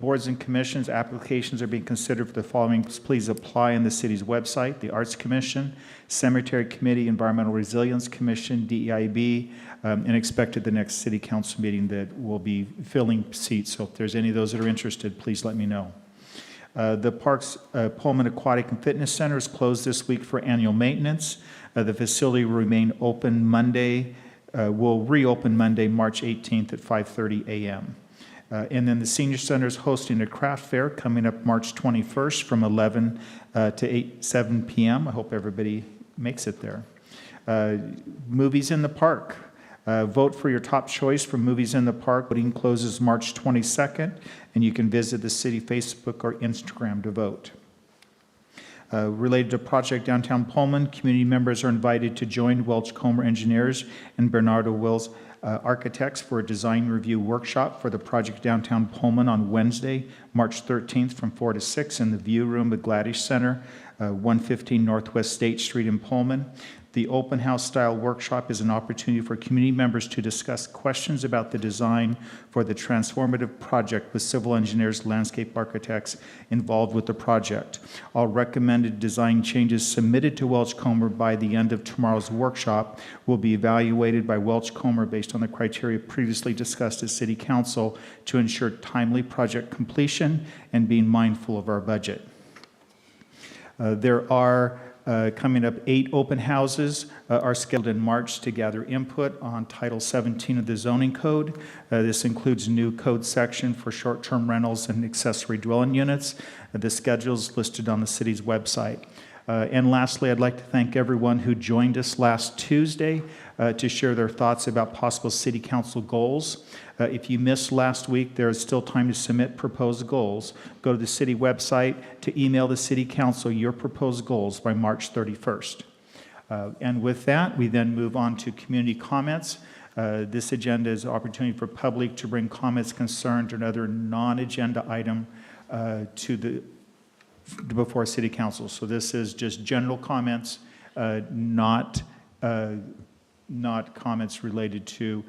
Boards and commissions, applications are being considered for the following. Please apply on the city's website: the Arts Commission, Cemetery Committee, Environmental Resilience Commission, DEIB, and expect at the next city council meeting that we'll be filling seats. So if there's any of those that are interested, please let me know. The Parks Pullman Aquatic and Fitness Center is closed this week for annual maintenance. The facility will remain open Monday, will reopen Monday, March 18th at 5:30 a.m. And then the Senior Center is hosting a craft fair coming up March 21st from 11 to 7 p.m. I hope everybody makes it there. Movies in the Park. Vote for your top choice for Movies in the Park. Voting closes March 22nd, and you can visit the city Facebook or Instagram to vote. Related to Project Downtown Pullman, community members are invited to join Welch Comer Engineers and Bernardo Wills Architects for a design review workshop for the Project Downtown Pullman on Wednesday, March 13th from 4 to 6 in the View Room at Gladish Center, 115 Northwest State Street in Pullman. The open house style workshop is an opportunity for community members to discuss questions about the design for the transformative project with civil engineers, landscape architects involved with the project. All recommended design changes submitted to Welch Comer by the end of tomorrow's workshop will be evaluated by Welch Comer based on the criteria previously discussed at City Council to ensure timely project completion and being mindful of our budget. There are coming up 8 open houses are scheduled in March to gather input on Title 17 of the Zoning Code. This includes new code section for short-term rentals and accessory dwelling units. The schedule is listed on the city's website. And lastly, I'd like to thank everyone who joined us last Tuesday to share their thoughts about possible city council goals. If you missed last week, there is still time to submit proposed goals. Go to the city website to email the city council your proposed goals by March 31st. And with that, we then move on to community comments. This agenda is an opportunity for public to bring comments, concerns, or another non-agenda item before City Council. So this is just general comments, not comments related to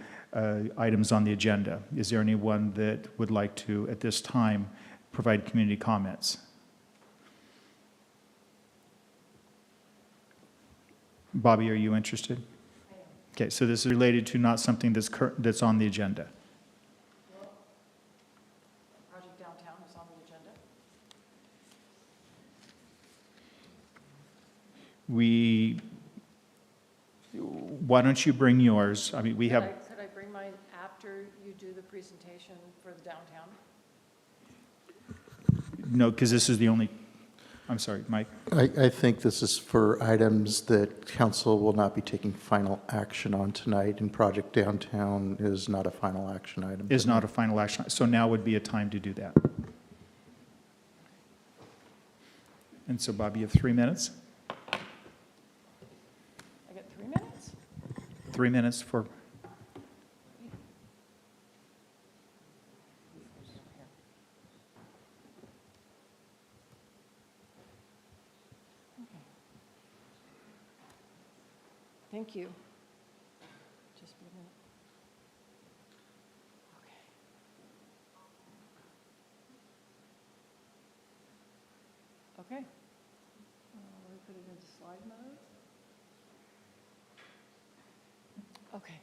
items on the agenda. Is there anyone that would like to, at this time, provide community comments? Bobby, are you interested? I am. Okay, so this is related to not something that's on the agenda. Well, Project Downtown is on the agenda. Why don't you bring yours? I mean, we have. Could I bring mine after you do the presentation for the downtown? No, because this is the only. I'm sorry, Mike. I think this is for items that council will not be taking final action on tonight, and Project Downtown is not a final action item. Is not a final action. So now would be a time to do that. And so, Bob, you have 3 minutes. I got 3 minutes? 3 minutes for. Thank you. Just a minute. Okay. Okay. Let me put it into slide mode. Okay.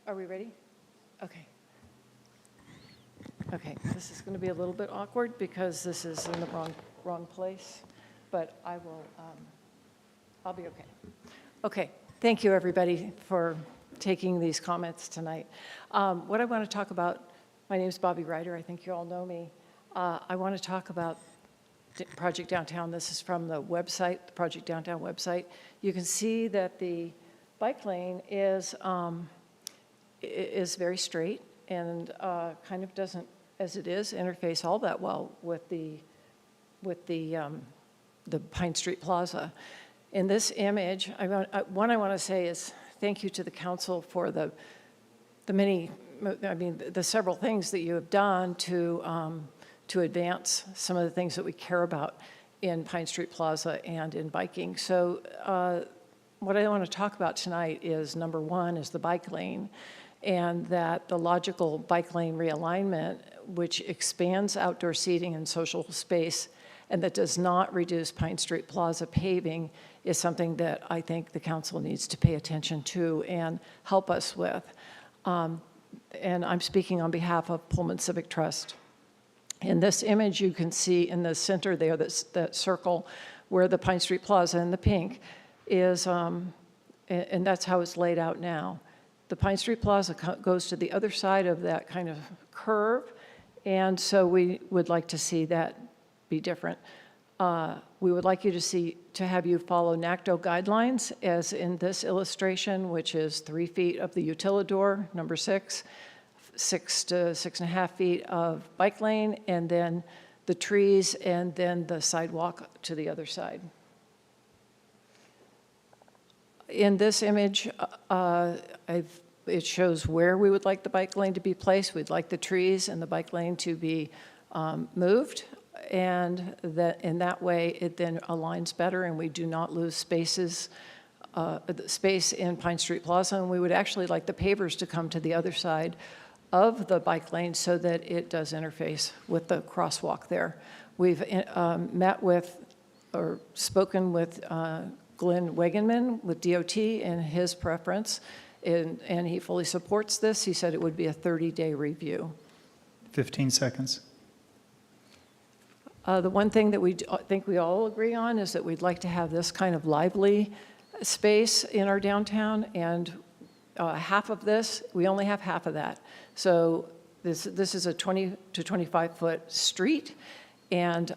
Are we ready? Okay. Okay, this is going to be a little bit awkward because this is in the wrong place, but I will. I'll be okay. Okay, thank you everybody for taking these comments tonight. What I want to talk about, my name is Bobby Ryder, I think you all know me. I want to talk about Project Downtown. This is from the website, the Project Downtown website. You can see that the bike lane is very straight and kind of doesn't, as it is, interface all that well with the Pine Street Plaza. In this image, I want to say is thank you to the council for the several things that you have done to advance some of the things that we care about in Pine Street Plaza and in biking. So what I want to talk about tonight is number one is the bike lane. and that the logical bike lane realignment, which expands outdoor seating and social space, and that does not reduce Pine Street Plaza paving, is something that I think the council needs to pay attention to and help us with. And I'm speaking on behalf of Pullman Civic Trust. In this image, you can see in the center there, that circle where the Pine Street Plaza in the pink is, and that's how it's laid out now. The Pine Street Plaza goes to the other side of that kind of curve, and so we would like to see that be different. We would like you to have you follow NACDO guidelines, as in this illustration, which is 3 feet of the utilidor, number 6, 6 to 6.5 feet of bike lane, and then the trees, and then the sidewalk to the other side. In this image, it shows where we would like the bike lane to be placed. We'd like the trees and the bike lane to be moved, and that in that way it then aligns better, and we do not lose space in Pine Street Plaza. And we would actually like the pavers to come to the other side of the bike lane so that it does interface with the crosswalk there. We've met with or spoken with Glenn Wegenman with DOT and his preference, and he fully supports this. He said it would be a 30-day review. 15 seconds. The one thing that think we all agree on is that we'd like to have this kind of lively space in our downtown, and half of this, we only have half of that. So this is a 20 to 25-foot street, and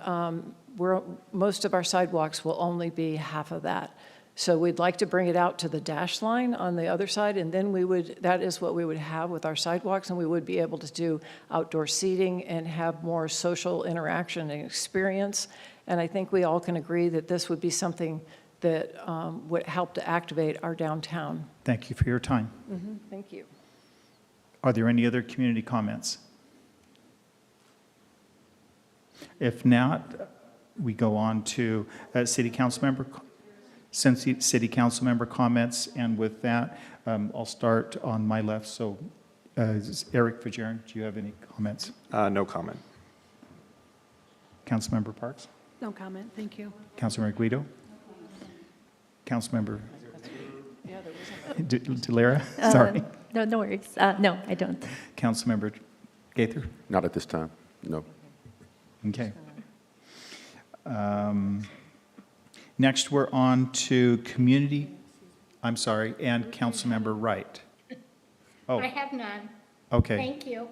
most of our sidewalks will only be half of that. So we'd like to bring it out to the dash line on the other side, and then that is what we would have with our sidewalks, and we would be able to do outdoor seating and have more social interaction and experience. And I think we all can agree that this would be something that would help to activate our downtown. Thank you for your time. Thank you. Are there any other community comments? If not, we go on to city council member comments, and with that, I'll start on my left. So, Eric Fajarin, do you have any comments? No comment. Councilmember Parks? No comment, thank you. Councilmember Guido? Councilmember Yeah, there wasn't Delera? Sorry. No worries. No, I don't. Councilmember Gaither? Not at this time, no. Okay. Next, we're on to community, I'm sorry, and Councilmember Wright. Oh, I have none. okay. Thank you.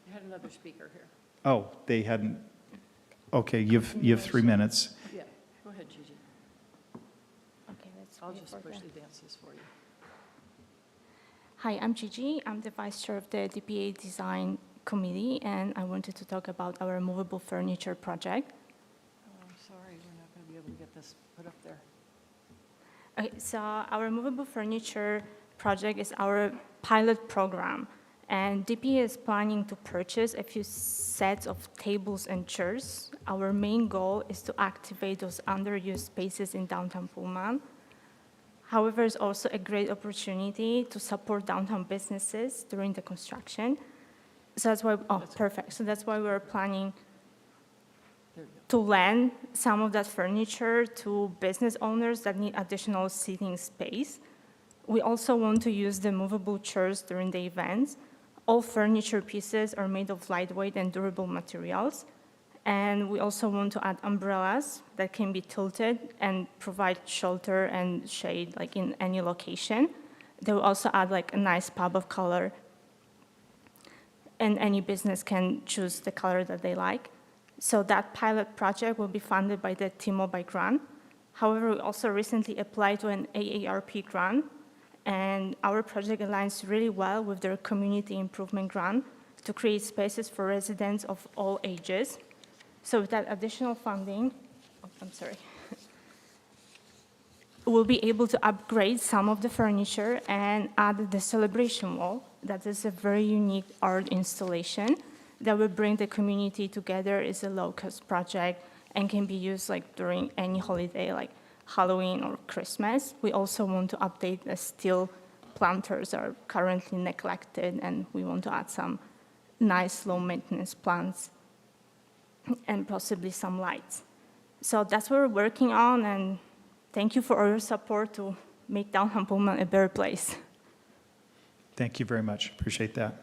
You had another speaker here. Oh, they hadn't, okay, you have 3 minutes. Yeah, go ahead, Gigi. Okay, let's I'll wait just for push the- the dances for you. Hi, I'm Gigi. I'm the vice chair of the DPA Design Committee, and I wanted to talk about our movable furniture project. Oh, I'm sorry, we're not going to be able to get this put up there. Okay, so our movable furniture project is our pilot program, and DPA is planning to purchase a few sets of tables and chairs. Our main goal is to activate those underused spaces in downtown Pullman. However, it's also a great opportunity to support downtown businesses during the construction. So that's why, perfect. So that's why we're planning to lend some of that furniture to business owners that need additional seating space. We also want to use the movable chairs during the events. All furniture pieces are made of lightweight and durable materials. And we also want to add umbrellas that can be tilted and provide shelter and shade like in any location. They will also add like a nice pop of color, and any business can choose the color that they like. So that pilot project will be funded by the T-Mobile grant. However, we also recently applied to an AARP grant, and our project aligns really well with their community improvement grant to create spaces for residents of all ages. So with that additional funding, we'll be able to upgrade some of the furniture and add the celebration wall. That is a very unique art installation that will bring the community together. It's a low-cost project and can be used like during any holiday, like Halloween or Christmas. We also want to update the steel planters are currently neglected, and we want to add some nice low-maintenance plants and possibly some lights. So that's what we're working on, and thank you for all your support to make downtown Pullman a better place. Thank you very much. Appreciate that.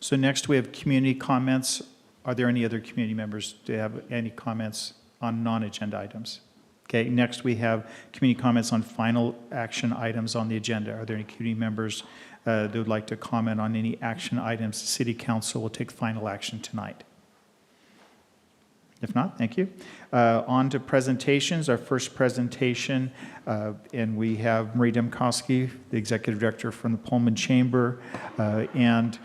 So next we have community comments. Are there any other community members who have any comments on non-agenda items? Okay, next we have community comments on final action items on the agenda. Are there any community members that would like to comment on any action items the City Council will take final action tonight? If not, thank you. On to presentations. Our first presentation, and we have Marie Demkowski, the Executive Director from the Pullman Chamber, and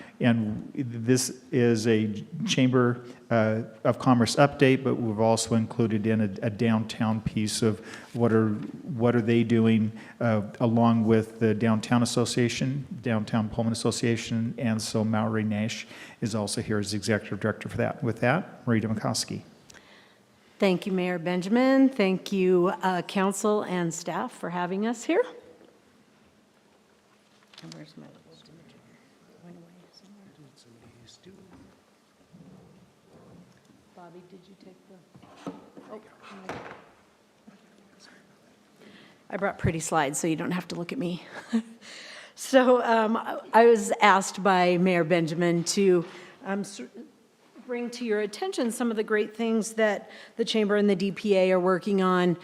this is a Chamber of Commerce update, but we've also included in a downtown piece of what are they doing along with the Downtown Association, Downtown Pullman Association, and so Mallory Nash is also here as Executive Director for that. With that, Marie Demkowski. Thank you, Mayor Benjamin. Thank you, council and staff for having us here. And where's my little signature? Went away somewhere. Bobby, did you take the? Oh, no. I brought pretty slides, so you don't have to look at me. So I was asked by Mayor Benjamin to bring to your attention some of the great things that the Chamber and the DPA are working on,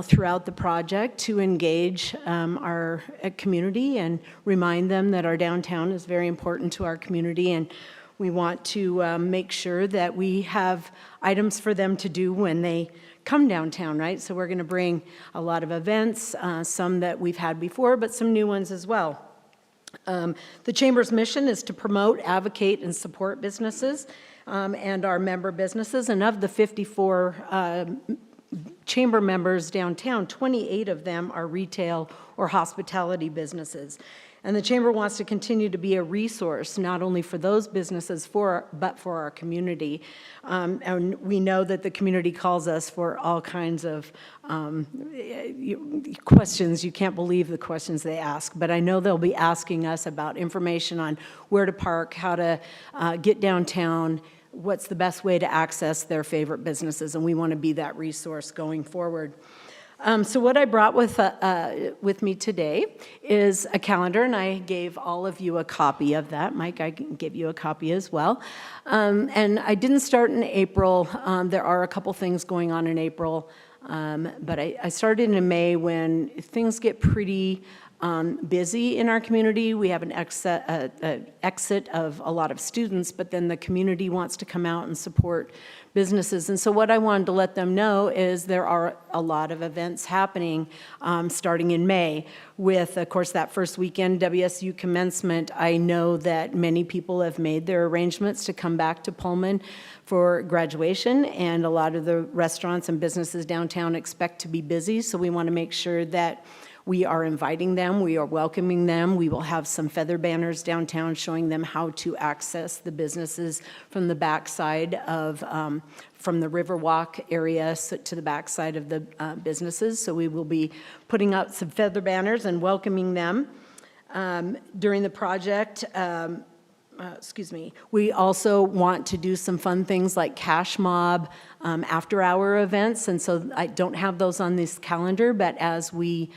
throughout the project to engage our community and remind them that our downtown is very important to our community, and we want to make sure that we have items for them to do when they come downtown, right? So we're going to bring a lot of events, some that we've had before, but some new ones as well. The Chamber's mission is to promote, advocate, and support businesses and our member businesses. And of the 54 Chamber members downtown, 28 of them are retail or hospitality businesses. And the Chamber wants to continue to be a resource, not only for those businesses, but for our community. And we know that the community calls us for all kinds of questions. You can't believe the questions they ask. But I know they'll be asking us about information on where to park, how to get downtown, what's the best way to access their favorite businesses. And we want to be that resource going forward. So what I brought with me today is a calendar, and I gave all of you a copy of that. Mike, I can give you a copy as well. And I didn't start in April. There are a couple things going on in April, but I started in May when things get pretty busy in our community. We have an exit of a lot of students, but then the community wants to come out and support businesses. And so what I wanted to let them know is there are a lot of events happening starting in May with, of course, that first weekend, WSU commencement. I know that many people have made their arrangements to come back to Pullman for graduation, and a lot of the restaurants and businesses downtown expect to be busy, so we want to make sure that we are inviting them, we are welcoming them. We will have some feather banners downtown showing them how to access the businesses from the backside of, from the Riverwalk area to the backside of the businesses. So we will be putting out some feather banners and welcoming them. During the project, we also want to do some fun things like cash mob, after-hour events, and so I don't have those on this calendar, but as we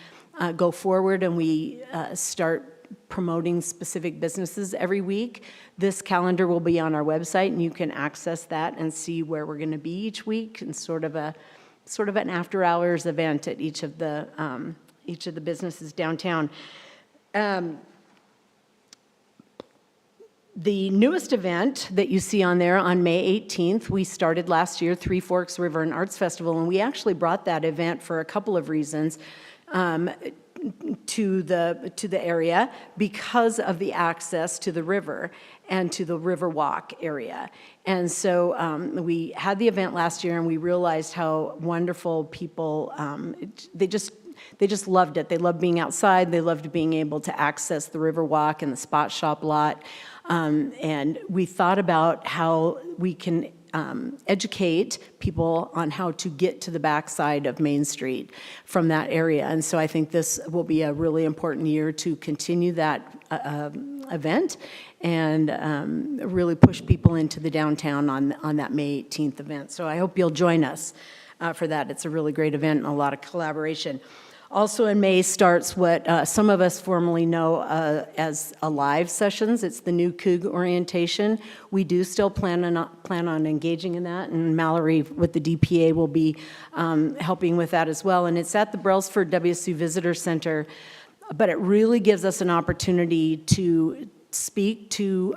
go forward and we start promoting specific businesses every week, this calendar will be on our website, and you can access that and see where we're going to be each week, and sort of an after-hours event at each of the businesses downtown. The newest event that you see on there on May 18th, we started last year, Three Forks River and Arts Festival, and we actually brought that event for a couple of reasons. To the area because of the access to the river and to the Riverwalk area. And so we had the event last year, and we realized how wonderful people, they just loved it. They loved being outside. They loved being able to access the Riverwalk and the Spot Shop lot. And we thought about how we can educate people on how to get to the backside of Main Street from that area. And so I think this will be a really important year to continue that event and really push people into the downtown on that May 18th event. So I hope you'll join us for that. It's a really great event and a lot of collaboration. Also in May starts what some of us formerly know as Alive sessions. It's the new Coug orientation. We do still plan on engaging in that, and Mallory with the DPA will be helping with that as well. And it's at the Brailsford WSU Visitor Center, but it really gives us an opportunity to speak to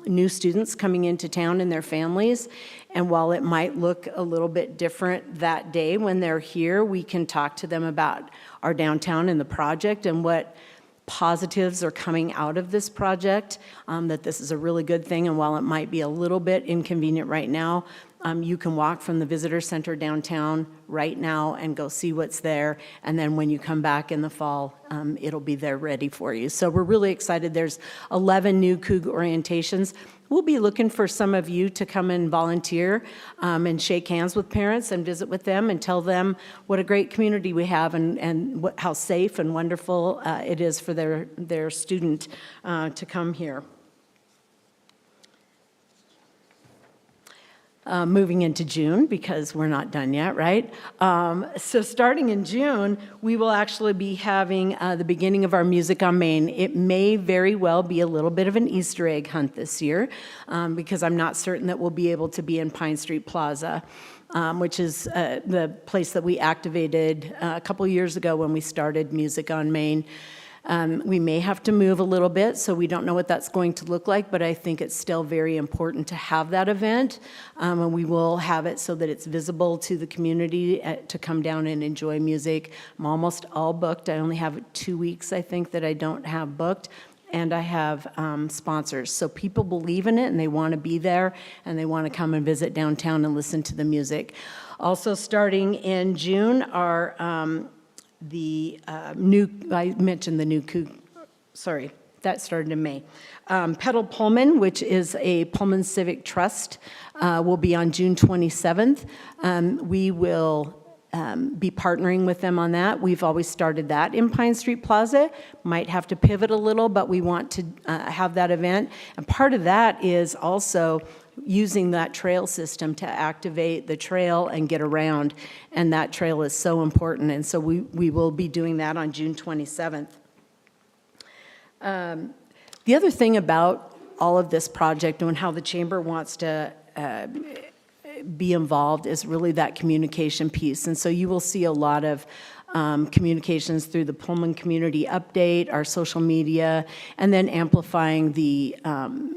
new students coming into town and their families. And while it might look a little bit different that day when they're here, we can talk to them about our downtown and the project and what positives are coming out of this project, that this is a really good thing. And while it might be a little bit inconvenient right now, you can walk from the visitor center downtown right now and go see what's there. And then when you come back in the fall, it'll be there ready for you. So we're really excited. There's 11 new Coug orientations. We'll be looking for some of you to come and volunteer and shake hands with parents and visit with them and tell them what a great community we have and how safe and wonderful it is for their student to come here. Moving into June, because we're not done yet, right? So starting in June, we will actually be having the beginning of our Music on Main. It may very well be a little bit of an Easter egg hunt this year, because I'm not certain that we'll be able to be in Pine Street Plaza, which is the place that we activated a couple years ago when we started Music on Main. We may have to move a little bit, so we don't know what that's going to look like, but I think it's still very important to have that event, and we will have it so that it's visible to the community to come down and enjoy music. I'm almost all booked. I only have 2 weeks, I think, that I don't have booked, and I have sponsors. So people believe in it, and they want to be there, and they want to come and visit downtown and listen to the music. Also starting in June are I mentioned the new Coug, sorry, that started in May. Pedal Pullman, which is a Pullman Civic Trust, will be on June 27th. We will be partnering with them on that. We've always started that in Pine Street Plaza. Might have to pivot a little, but we want to have that event. And part of that is also using that trail system to activate the trail and get around, and that trail is so important, and so we will be doing that on June 27th. The other thing about all of this project and how the Chamber wants to be involved is really that communication piece, and so you will see a lot of communications through the Pullman Community Update, our social media, and then amplifying the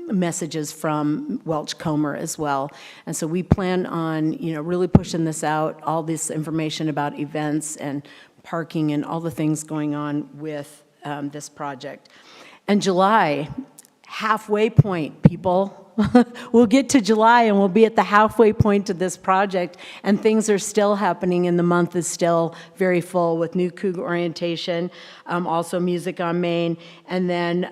messages from Welch Comer as well. And so we plan on, really pushing this out, all this information about events and parking and all the things going on with this project. And July, halfway point, people. We'll get to July and we'll be at the halfway point to this project, and things are still happening, and the month is still very full with new Coug orientation, also Music on Main, and then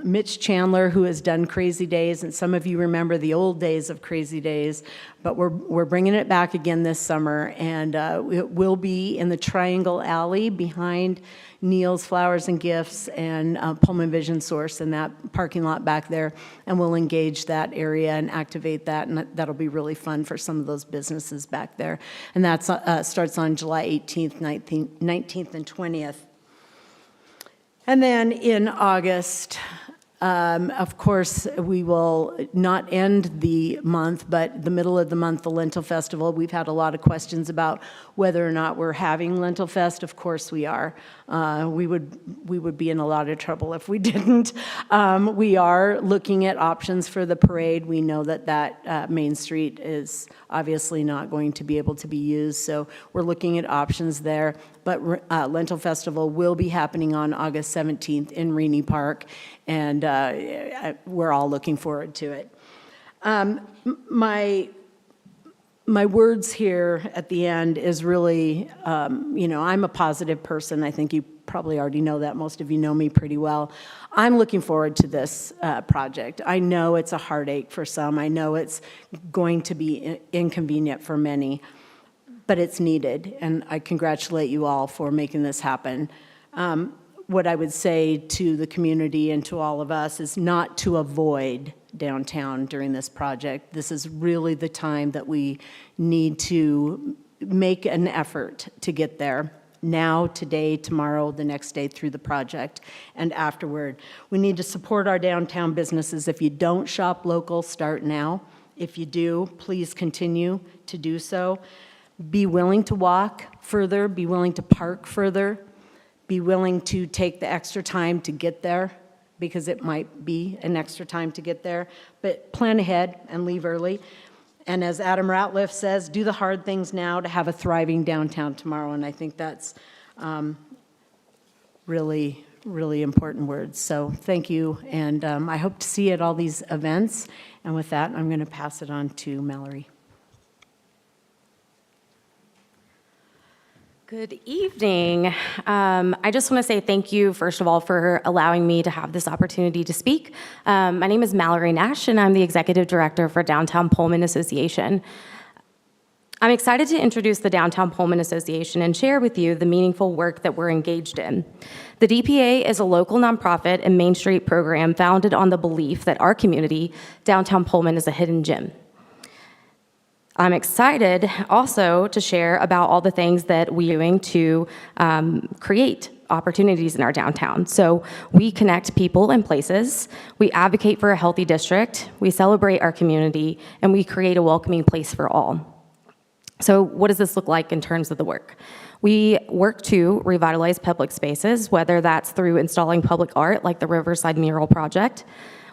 Mitch Chandler, who has done Crazy Days, and some of you remember the old days of Crazy Days, but we're bringing it back again this summer, and it will be in the Triangle Alley behind Neil's Flowers and Gifts and Pullman Vision Source in that parking lot back there, and we'll engage that area and activate that, and that'll be really fun for some of those businesses back there. And that starts on July 18th, 19th, and 20th. And then in August, of course, we will not end the month, but the middle of the month, the Lentil Festival. We've had a lot of questions about whether or not we're having Lentil Fest. Of course we are. We would be in a lot of trouble if we didn't. We are looking at options for the parade. We know that Main Street is obviously not going to be able to be used, so we're looking at options there. But Lentil Festival will be happening on August 17th in Reaney Park, and we're all looking forward to it. My words here at the end is really, I'm a positive person. I think you probably already know that. Most of you know me pretty well. I'm looking forward to this project. I know it's a heartache for some. I know it's going to be inconvenient for many, but it's needed, and I congratulate you all for making this happen. What I would say to the community and to all of us is not to avoid downtown during this project. This is really the time that we need to make an effort to get there. Now, today, tomorrow, the next day through the project, and afterward. We need to support our downtown businesses. If you don't shop local, start now. If you do, please continue to do so. Be willing to walk further, be willing to park further, be willing to take the extra time to get there, because it might be an extra time to get there, but plan ahead and leave early. And as Adam Ratliff says, do the hard things now to have a thriving downtown tomorrow, and I think that's really, really important words. So thank you, and I hope to see you at all these events. And with that, I'm going to pass it on to Mallory. Good evening. I just want to say thank you, first of all, for allowing me to have this opportunity to speak. My name is Mallory Nash, and I'm the Executive Director for Downtown Pullman Association. I'm excited to introduce the Downtown Pullman Association and share with you the meaningful work that we're engaged in. The DPA is a local nonprofit and Main Street program founded on the belief that our community, Downtown Pullman, is a hidden gem. I'm excited also to share about all the things that we're doing to create opportunities in our downtown. So we connect people and places, we advocate for a healthy district, we celebrate our community, and we create a welcoming place for all. So what does this look like in terms of the work? We work to revitalize public spaces, whether that's through installing public art like the Riverside Mural Project,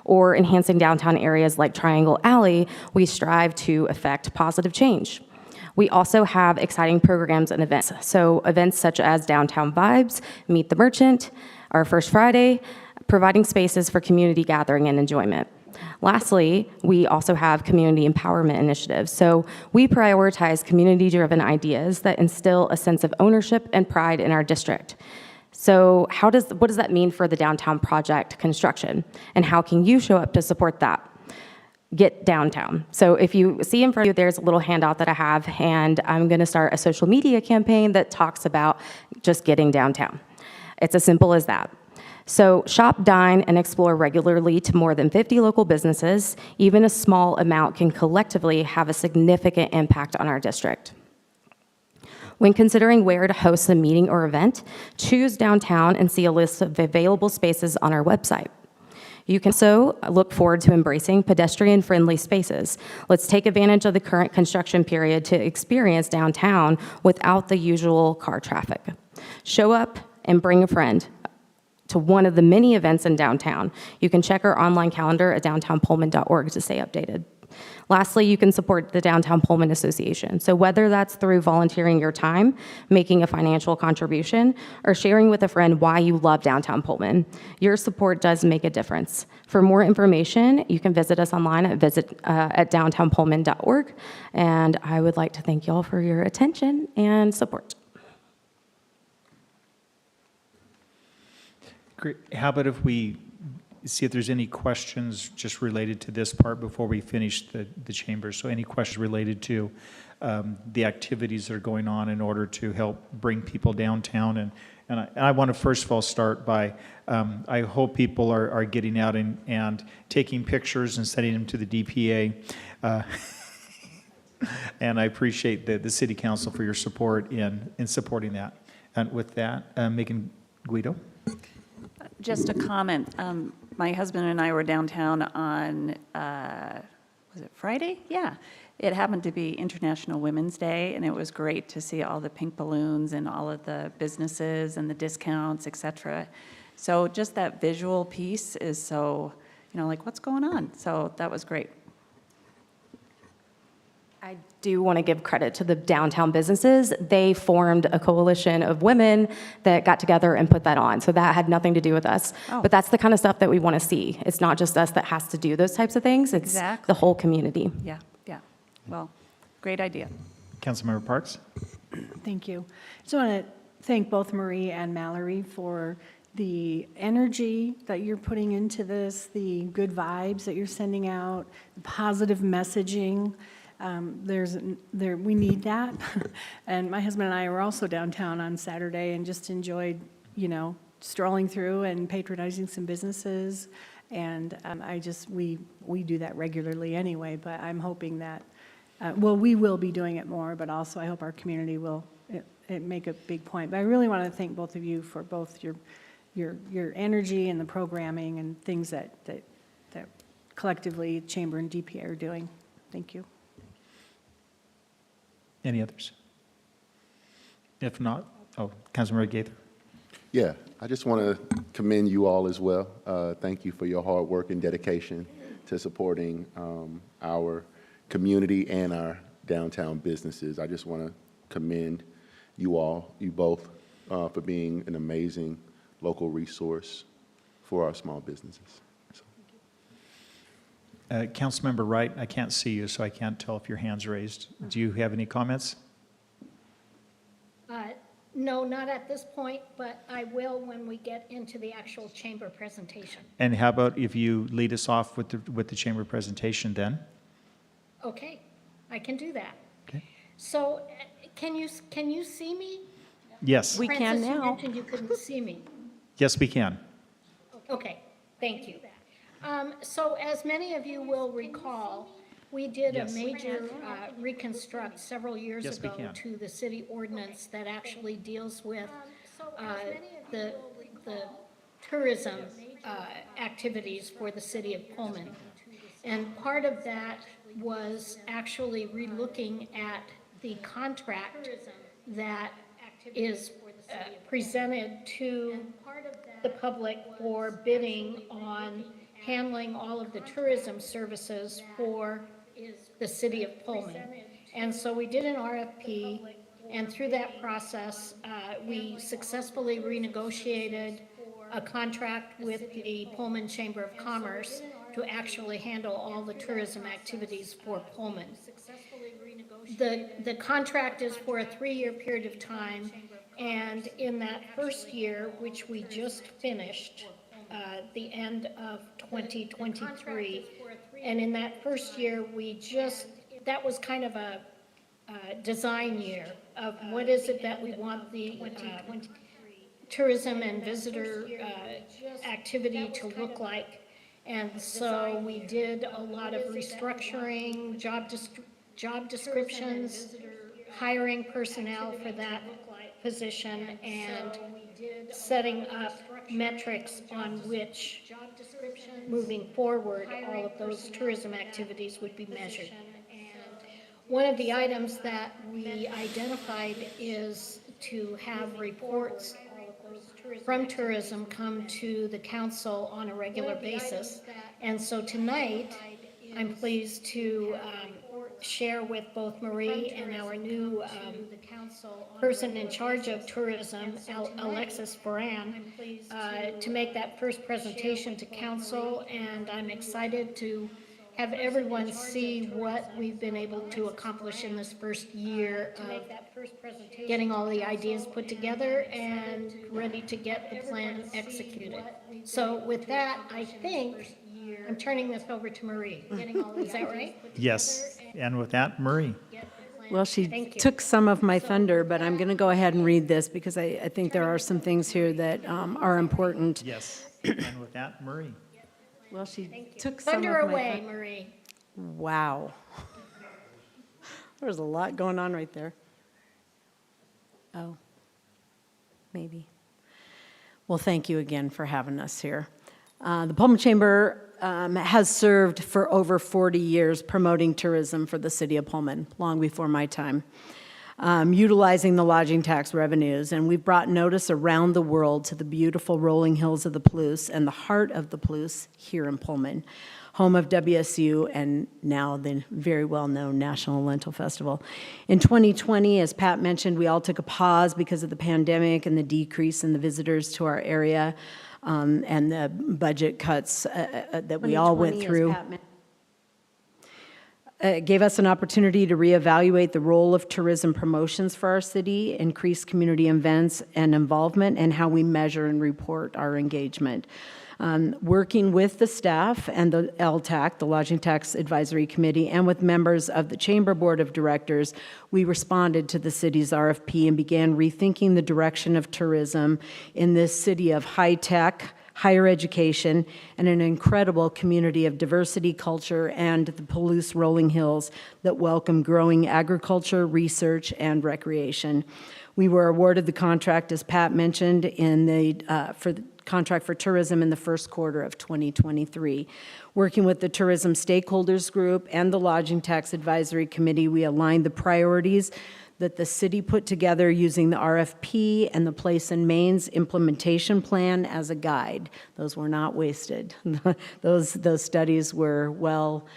or enhancing downtown areas like Triangle Alley. We strive to affect positive change. We also have exciting programs and events. So events such as Downtown Vibes, Meet the Merchant, our First Friday, providing spaces for community gathering and enjoyment. Lastly, we also have community empowerment initiatives. So we prioritize community-driven ideas that instill a sense of ownership and pride in our district. So what does that mean for the downtown project construction? And how can you show up to support that? Get downtown. So if you see in front of you, there's a little handout that I have, and I'm going to start a social media campaign that talks about just getting downtown. It's as simple as that. So shop, dine, and explore regularly to more than 50 local businesses. Even a small amount can collectively have a significant impact on our district. When considering where to host a meeting or event, choose downtown and see a list of available spaces on our website. You can also look forward to embracing pedestrian-friendly spaces. Let's take advantage of the current construction period to experience downtown without the usual car traffic. Show up and bring a friend to one of the many events in downtown. You can check our online calendar at downtownpullman.org to stay updated. Lastly, you can support the Downtown Pullman Association. So whether that's through volunteering your time, making a financial contribution, or sharing with a friend why you love Downtown Pullman, your support does make a difference. For more information, you can visit us online at downtownpullman.org. And I would like to thank you all for your attention and support. Great. How about if we see if there's any questions just related to this part before we finish the chamber? So any questions related to the activities that are going on in order to help bring people downtown? And I want to first of all start by, I hope people are getting out and taking pictures and sending them to the DPA. And I appreciate the City Council for your support in supporting that. And with that, Megan Guido. Just a comment. My husband and I were downtown on, was it Friday? Yeah. It happened to be International Women's Day, and it was great to see all the pink balloons and all of the businesses and the discounts, et cetera. So just that visual piece is so, like, what's going on? So that was great. I do want to give credit to the downtown businesses. They formed a coalition of women that got together and put that on. So that had nothing to do with us. Oh. But that's the kind of stuff that we want to see. It's not just us that has to do those types of things. It's Exactly. the whole community. Yeah. Well, great idea. Councilmember Parks. Thank you. Just want to thank both Marie and Mallory for the energy that you're putting into this, the good vibes that you're sending out, the positive messaging. We need that. And my husband and I were also downtown on Saturday and just enjoyed, strolling through and patronizing some businesses. And we do that regularly anyway, but I'm hoping that, we will be doing it more, but also I hope our community will make a big point. But I really want to thank both of you for both your energy and the programming and things that collectively Chamber and DPA are doing. Thank you. Any others? If not, Councilmember Gaither. Yeah, I just want to commend you all as well. Thank you for your hard work and dedication to supporting our community and our downtown businesses. I just want to commend you all, you both, for being an amazing local resource for our small businesses. So. Councilmember Wright, I can't see you, so I can't tell if your hand's raised. Do you have any comments? No, not at this point, but I will when we get into the actual chamber presentation. And how about if you lead us off with the chamber presentation then? Okay, I can do that. Okay. So can you see me? Yes. We can Francis, you now. mentioned you couldn't see me. Yes, we can. Okay, thank you. So as many of you will recall, we did a Yes. major reconstruct several years Yes, we ago can. to the city ordinance that actually deals with the tourism activities for the city of Pullman. And part of that was actually relooking at the contract that is presented to the public for bidding on handling all of the tourism services for the city of Pullman. And so we did an RFP, and through that process, we successfully renegotiated a contract with the Pullman Chamber of Commerce to actually handle all the tourism activities for Pullman. The contract is for a 3-year period of time, and in that first year, which we just finished, the end of 2023, and in that first year, that was kind of a design year of what is it that we want the tourism and visitor activity to look like. And so we did a lot of restructuring, job descriptions, hiring personnel for that position, and setting up metrics on which, moving forward, all of those tourism activities would be measured. One of the items that we identified is to have reports from tourism come to the council on a regular basis. And so tonight, I'm pleased to share with both Marie and our new person in charge of tourism, Alexis Foran, to make that first presentation to council. And I'm excited to have everyone see what we've been able to accomplish in this first year of getting all the ideas put together and ready to get the plan executed. So with that, I think I'm turning this over to Marie. Is that right? Yes. And with that, Marie. Well, she Thank you. took some of my thunder, but I'm going to go ahead and read this because I think there are some things here that are important. Yes. And with that, Marie. Well, she took some of my Thunder away, Marie. Wow. There's a lot going on right there. Oh, maybe. Well, thank you again for having us here. The Pullman Chamber has served for over 40 years promoting tourism for the city of Pullman, long before my time, utilizing the lodging tax revenues. And we've brought notice around the world to the beautiful rolling hills of the Palouse and the heart of the Palouse here in Pullman, home of WSU and now the very well-known National Lentil Festival. In 2020, as Pat mentioned, we all took a pause because of the pandemic and the decrease in the visitors to our area and the budget cuts that we all went through. It gave us an opportunity to reevaluate the role of tourism promotions for our city, increase community events and involvement, and how we measure and report our engagement. Working with the staff and the LTAC, the Lodging Tax Advisory Committee, and with members of the Chamber Board of Directors, we responded to the city's RFP and began rethinking the direction of tourism in this city of high-tech, higher education, and an incredible community of diversity, culture, and the Palouse rolling hills that welcome growing agriculture, research, and recreation. We were awarded the contract, as Pat mentioned, for the contract for tourism in the first quarter of 2023. Working with the Tourism Stakeholders Group and the Lodging Tax Advisory Committee, we aligned the priorities that the city put together using the RFP and the Place and Main's implementation plan as a guide. Those were not wasted. Those studies were well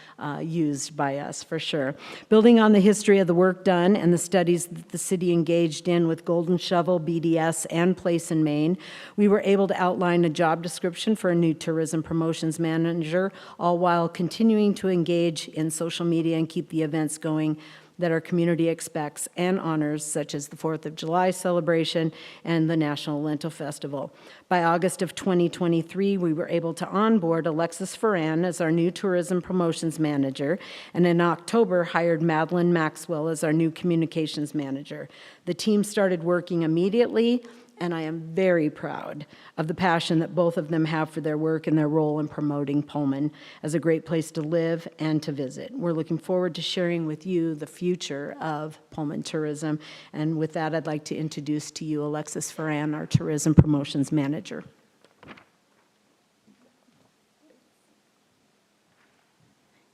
used by us, for sure. Building on the history of the work done and the studies that the city engaged in with Golden Shovel, BDS, and Place and Main, we were able to outline a job description for a new tourism promotions manager, all while continuing to engage in social media and keep the events going that our community expects and honors, such as the 4th of July celebration and the National Lentil Festival. By August of 2023, we were able to onboard Alexis Ferran as our new tourism promotions manager, and in October hired Madeline Maxwell as our new communications manager. The team started working immediately, and I am very proud of the passion that both of them have for their work and their role in promoting Pullman as a great place to live and to visit. We're looking forward to sharing with you the future of Pullman tourism. And with that, I'd like to introduce to you Alexis Ferran, our tourism promotions manager.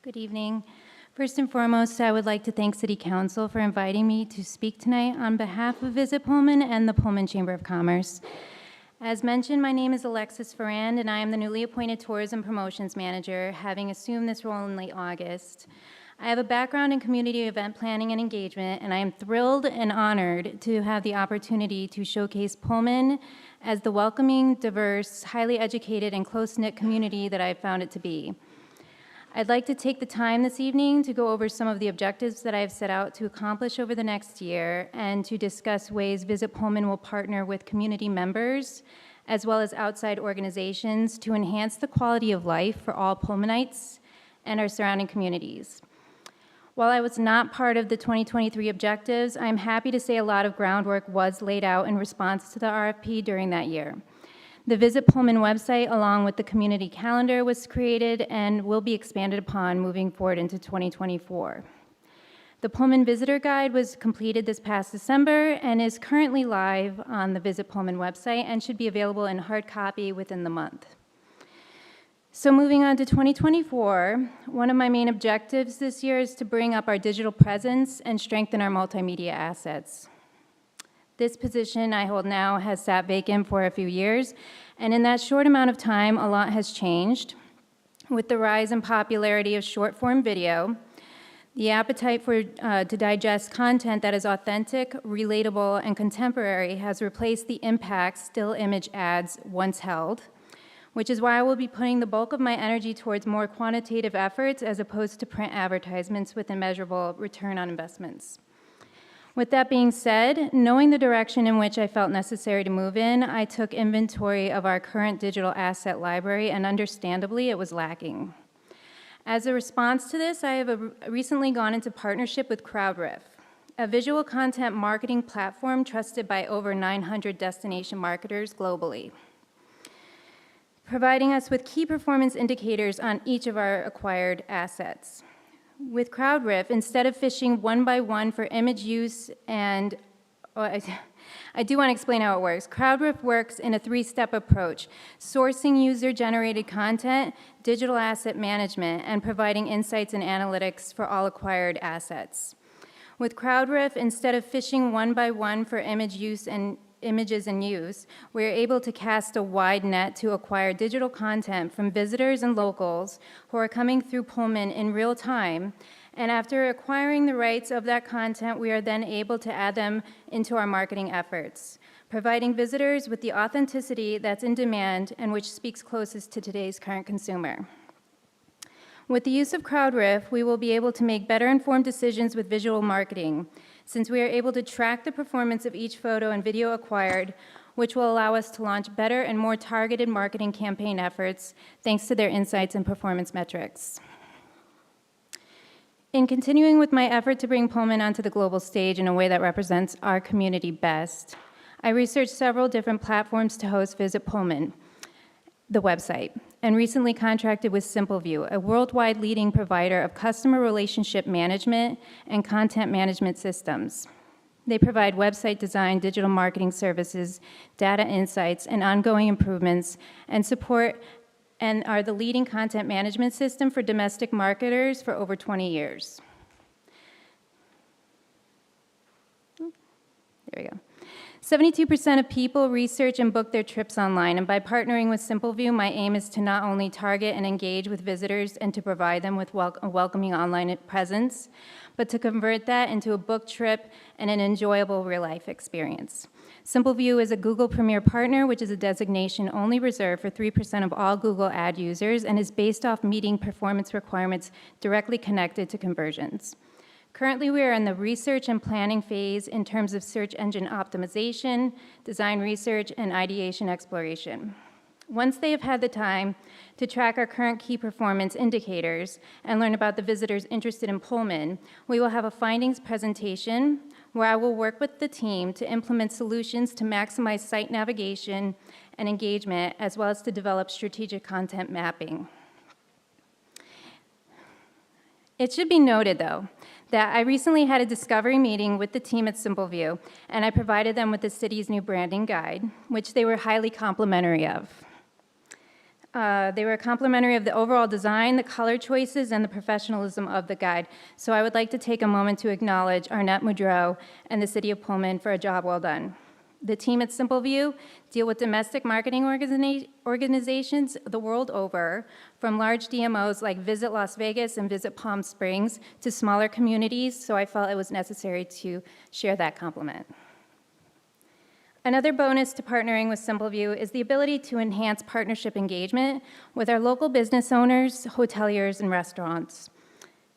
Good evening. First and foremost, I would like to thank City Council for inviting me to speak tonight on behalf of Visit Pullman and the Pullman Chamber of Commerce. As mentioned, my name is Alexis Ferrand, and I am the newly appointed Tourism Promotions Manager, having assumed this role in late August. I have a background in community event planning and engagement, and I am thrilled and honored to have the opportunity to showcase Pullman as the welcoming, diverse, highly educated, and close-knit community that I have found it to be. I'd like to take the time this evening to go over some of the objectives that I've set out to accomplish over the next year and to discuss ways Visit Pullman will partner with community members as well as outside organizations to enhance the quality of life for all Pullmanites and our surrounding communities. While I was not part of the 2023 objectives, I'm happy to say a lot of groundwork was laid out in response to the RFP during that year. The Visit Pullman website, along with the community calendar, was created and will be expanded upon moving forward into 2024. The Pullman Visitor Guide was completed this past December and is currently live on the Visit Pullman website and should be available in hard copy within the month. So moving on to 2024, one of my main objectives this year is to bring up our digital presence and strengthen our multimedia assets. This position I hold now has sat vacant for a few years, and in that short amount of time, a lot has changed. With the rise in popularity of short-form video, the appetite to digest content that is authentic, relatable, and contemporary has replaced the impact still image ads once held, which is why I will be putting the bulk of my energy towards more quantitative efforts as opposed to print advertisements with a measurable return on investments. With that being said, knowing the direction in which I felt necessary to move in, I took inventory of our current digital asset library, and understandably, it was lacking. As a response to this, I have recently gone into partnership with CrowdRiff, a visual content marketing platform trusted by over 900 destination marketers globally, providing us with key performance indicators on each of our acquired assets. With CrowdRiff, instead of fishing one by one for image use and, I do want to explain how it works. CrowdRiff works in a three-step approach: sourcing user-generated content, digital asset management, and providing insights and analytics for all acquired assets. With CrowdRiff, instead of fishing one by one for images in use, we are able to cast a wide net to acquire digital content from visitors and locals who are coming through Pullman in real time. And after acquiring the rights of that content, we are then able to add them into our marketing efforts, providing visitors with the authenticity that's in demand and which speaks closest to today's current consumer. With the use of CrowdRiff, we will be able to make better informed decisions with visual marketing, since we are able to track the performance of each photo and video acquired, which will allow us to launch better and more targeted marketing campaign efforts thanks to their insights and performance metrics. In continuing with my effort to bring Pullman onto the global stage in a way that represents our community best, I researched several different platforms to host Visit Pullman, the website, and recently contracted with SimpleView, a worldwide leading provider of customer relationship management and content management systems. They provide website design, digital marketing services, data insights, and ongoing improvements, and support, and are the leading content management system for domestic marketers for over 20 years. There we go. 72% of people research and book their trips online, and by partnering with SimpleView, my aim is to not only target and engage with visitors and to provide them with a welcoming online presence, but to convert that into a booked trip and an enjoyable real-life experience. SimpleView is a Google Premier Partner, which is a designation only reserved for 3% of all Google ad users and is based off meeting performance requirements directly connected to conversions. Currently, we are in the research and planning phase in terms of search engine optimization, design research, and ideation exploration. Once they have had the time to track our current key performance indicators and learn about the visitors interested in Pullman, we will have a findings presentation where I will work with the team to implement solutions to maximize site navigation and engagement, as well as to develop strategic content mapping. It should be noted, though, that I recently had a discovery meeting with the team at SimpleView, and I provided them with the city's new branding guide, which they were highly complimentary of. They were complimentary of the overall design, the color choices, and the professionalism of the guide. So I would like to take a moment to acknowledge Arnett Moudreau and the City of Pullman for a job well done. The team at SimpleView deal with domestic marketing organizations the world over, from large DMOs like Visit Las Vegas and Visit Palm Springs to smaller communities, so I felt it was necessary to share that compliment. Another bonus to partnering with SimpleView is the ability to enhance partnership engagement with our local business owners, hoteliers, and restaurants.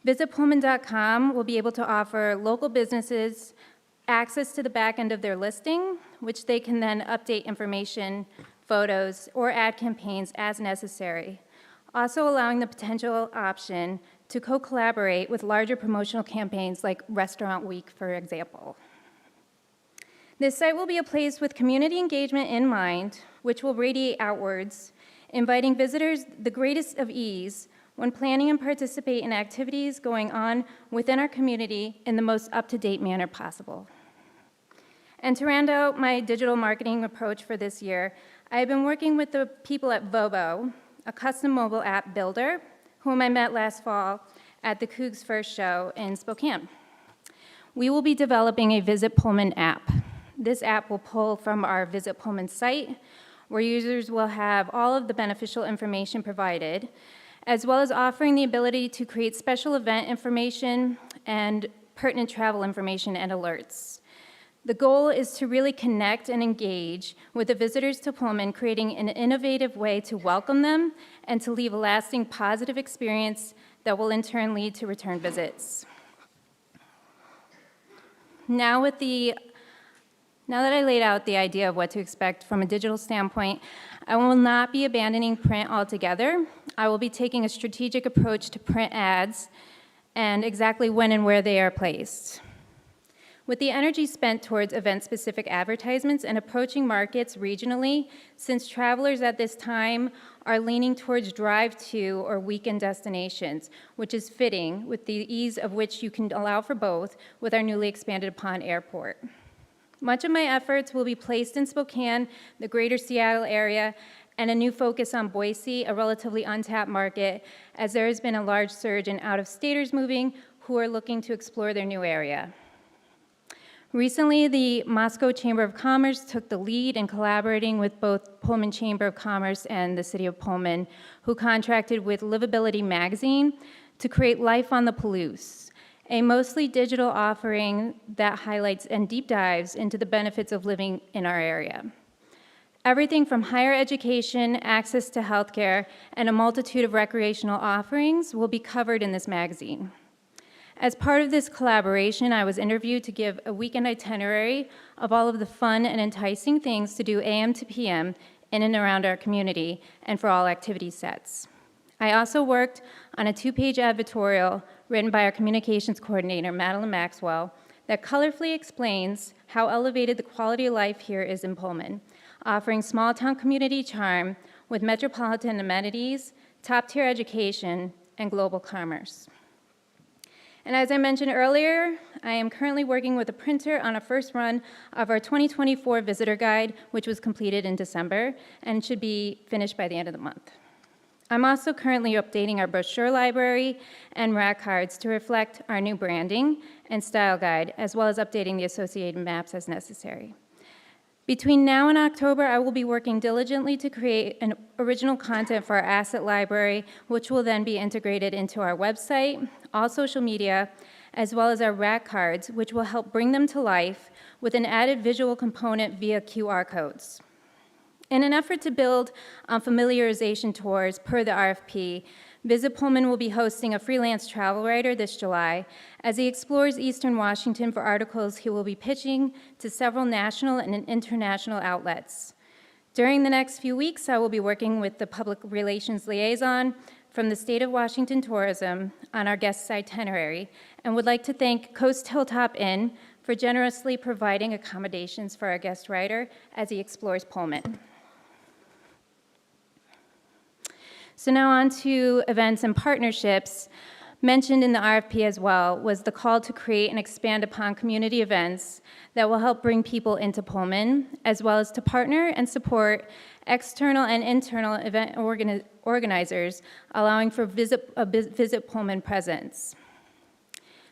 VisitPullman.com will be able to offer local businesses access to the back end of their listing, which they can then update information, photos, or ad campaigns as necessary, also allowing the potential option to co-collaborate with larger promotional campaigns like Restaurant Week, for example. This site will be a place with community engagement in mind, which will radiate outwards, inviting visitors the greatest of ease when planning and participate in activities going on within our community in the most up-to-date manner possible. And to round out my digital marketing approach for this year, I have been working with the people at Vobo, a custom mobile app builder, whom I met last fall at the Cougs First Show in Spokane. We will be developing a Visit Pullman app. This app will pull from our Visit Pullman site, where users will have all of the beneficial information provided, as well as offering the ability to create special event information and pertinent travel information and alerts. The goal is to really connect and engage with the visitors to Pullman, creating an innovative way to welcome them and to leave a lasting positive experience that will in turn lead to return visits. Now that I laid out the idea of what to expect from a digital standpoint, I will not be abandoning print altogether. I will be taking a strategic approach to print ads and exactly when and where they are placed. With the energy spent towards event-specific advertisements and approaching markets regionally, since travelers at this time are leaning towards drive-to or weekend destinations, which is fitting with the ease of which you can allow for both with our newly expanded upon airport. Much of my efforts will be placed in Spokane, the greater Seattle area, and a new focus on Boise, a relatively untapped market, as there has been a large surge in out-of-staters moving who are looking to explore their new area. Recently, the Moscow Chamber of Commerce took the lead in collaborating with both Pullman Chamber of Commerce and the City of Pullman, who contracted with Livability magazine to create Life on the Palouse, a mostly digital offering that highlights and deep dives into the benefits of living in our area. Everything from higher education, access to healthcare, and a multitude of recreational offerings will be covered in this magazine. As part of this collaboration, I was interviewed to give a weekend itinerary of all of the fun and enticing things to do AM to PM in and around our community and for all activity sets. I also worked on a 2-page advertorial written by our communications coordinator, Madeline Maxwell, that colorfully explains how elevated the quality of life here is in Pullman, offering small-town community charm with metropolitan amenities, top-tier education, and global commerce. And as I mentioned earlier, I am currently working with a printer on a first run of our 2024 visitor guide, which was completed in December and should be finished by the end of the month. I'm also currently updating our brochure library and rack cards to reflect our new branding and style guide, as well as updating the associated maps as necessary. Between now and October, I will be working diligently to create an original content for our asset library, which will then be integrated into our website, all social media, as well as our rack cards, which will help bring them to life with an added visual component via QR codes. In an effort to build on familiarization tours per the RFP, Visit Pullman will be hosting a freelance travel writer this July as he explores Eastern Washington for articles he will be pitching to several national and international outlets. During the next few weeks, I will be working with the public relations liaison from the State of Washington Tourism on our guest's itinerary and would like to thank Coast Hilltop Inn for generously providing accommodations for our guest writer as he explores Pullman. So now on to events and partnerships. Mentioned in the RFP as well was the call to create and expand upon community events that will help bring people into Pullman, as well as to partner and support external and internal event organizers, allowing for Visit Pullman presence.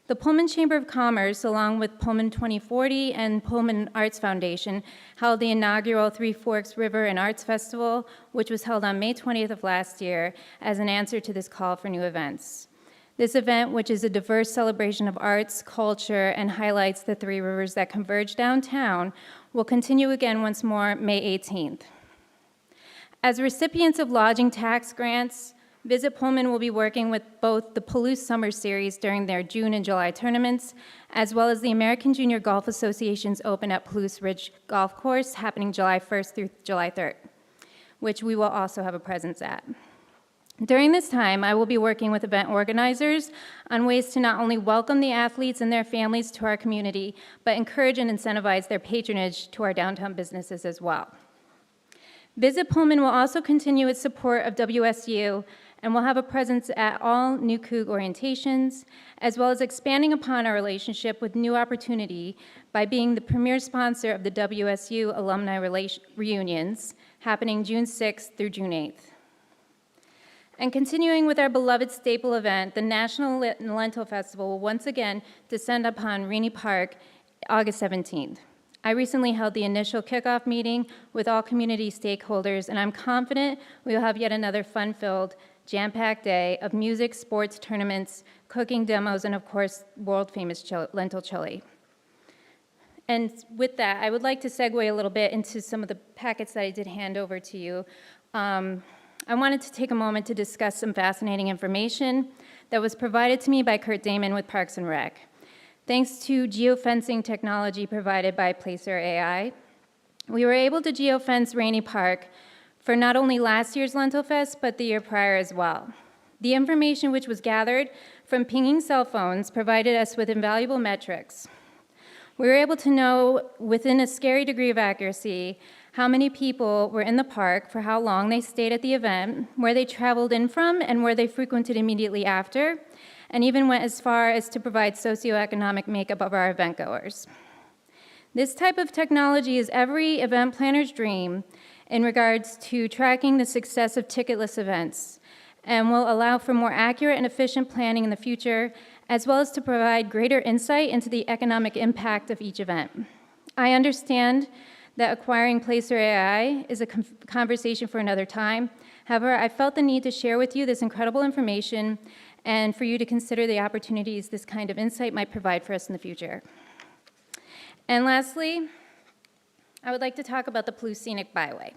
The Pullman Chamber of Commerce, along with Pullman 2040 and Pullman Arts Foundation, held the inaugural Three Forks River and Arts Festival, which was held on May 20th of last year as an answer to this call for new events. This event, which is a diverse celebration of arts, culture, and highlights the three rivers that converge downtown, will continue again once more May 18th. As recipients of lodging tax grants, Visit Pullman will be working with both the Palouse Summer Series during their June and July tournaments, as well as the American Junior Golf Association's Open at Palouse Ridge Golf Course happening July 1st through July 3rd, which we will also have a presence at. During this time, I will be working with event organizers on ways to not only welcome the athletes and their families to our community, but encourage and incentivize their patronage to our downtown businesses as well. Visit Pullman will also continue its support of WSU and will have a presence at all New Coug orientations, as well as expanding upon our relationship with New Opportunity by being the premier sponsor of the WSU alumni reunions, happening June 6th through June 8th. And continuing with our beloved staple event, the National Lentil Festival will once again descend upon Rainey Park August 17th. I recently held the initial kickoff meeting with all community stakeholders, and I'm confident we will have yet another fun-filled, jam-packed day of music, sports, tournaments, cooking demos, and of course, world-famous lentil chili. And with that, I would like to segue a little bit into some of the packets that I did hand over to you. I wanted to take a moment to discuss some fascinating information that was provided to me by Kurt Damon with Parks and Rec. Thanks to geofencing technology provided by Placer AI, we were able to geofence Rainey Park for not only last year's Lentil Fest, but the year prior as well. The information which was gathered from pinging cell phones provided us with invaluable metrics. We were able to know within a scary degree of accuracy how many people were in the park, for how long they stayed at the event, where they traveled in from, and where they frequented immediately after, and even went as far as to provide socioeconomic makeup of our event goers. This type of technology is every event planner's dream in regards to tracking the success of ticketless events, and will allow for more accurate and efficient planning in the future, as well as to provide greater insight into the economic impact of each event. I understand that acquiring Placer AI is a conversation for another time. However, I felt the need to share with you this incredible information and for you to consider the opportunities this kind of insight might provide for us in the future. And lastly, I would like to talk about the Palouse Scenic Byway.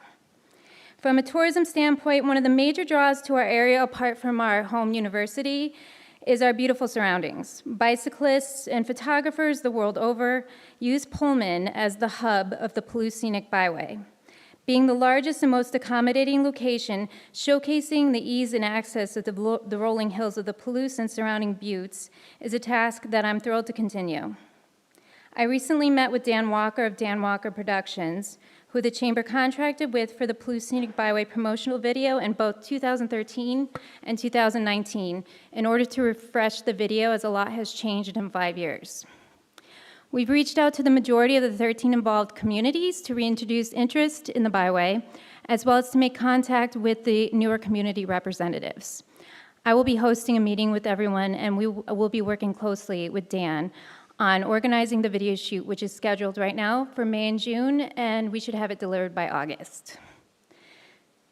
From a tourism standpoint, one of the major draws to our area, apart from our home university, is our beautiful surroundings. Bicyclists and photographers the world over use Pullman as the hub of the Palouse Scenic Byway. Being the largest and most accommodating location, showcasing the ease and access of the rolling hills of the Palouse and surrounding buttes is a task that I'm thrilled to continue. I recently met with Dan Walker of Dan Walker Productions, who the Chamber contracted with for the Palouse Scenic Byway promotional video in both 2013 and 2019 in order to refresh the video, as a lot has changed in 5 years. We've reached out to the majority of the 13 involved communities to reintroduce interest in the byway, as well as to make contact with the newer community representatives. I will be hosting a meeting with everyone, and we will be working closely with Dan on organizing the video shoot, which is scheduled right now for May and June, and we should have it delivered by August.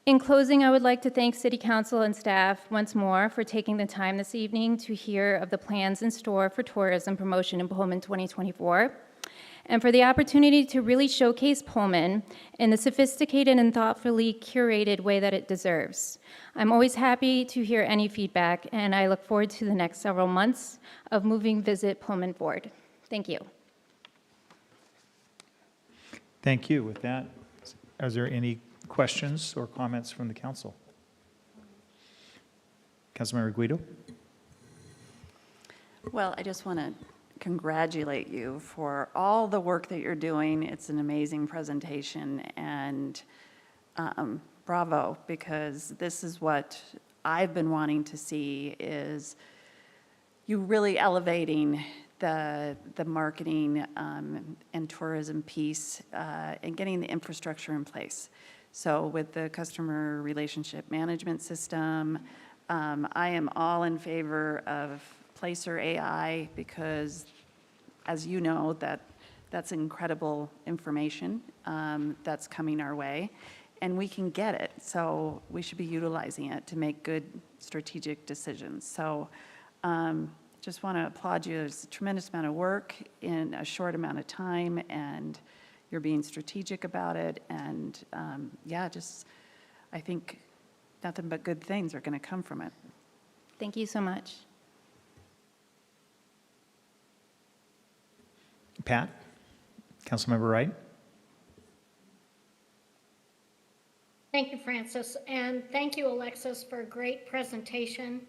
In closing, I would like to thank City Council and staff once more for taking the time this evening to hear of the plans in store for tourism promotion in Pullman 2024, and for the opportunity to really showcase Pullman in the sophisticated and thoughtfully curated way that it deserves. I'm always happy to hear any feedback, and I look forward to the next several months of moving Visit Pullman forward. Thank you. Thank you. With that, is there any questions or comments from the council? Councilmember Guido? Well, I just want to congratulate you for all the work that you're doing. It's an amazing presentation, and bravo, because this is what I've been wanting to see, is you really elevating the marketing and tourism piece and getting the infrastructure in place. So with the customer relationship management system, I am all in favor of Placer AI, because, as you know, that's incredible information that's coming our way, and we can get it. So we should be utilizing it to make good strategic decisions. So just want to applaud you. There's a tremendous amount of work in a short amount of time, and you're being strategic about it. And yeah, I think nothing but good things are going to come from it. Thank you so much. Pat? Councilmember Wright? Thank you, Francis, and thank you, Alexis, for a great presentation.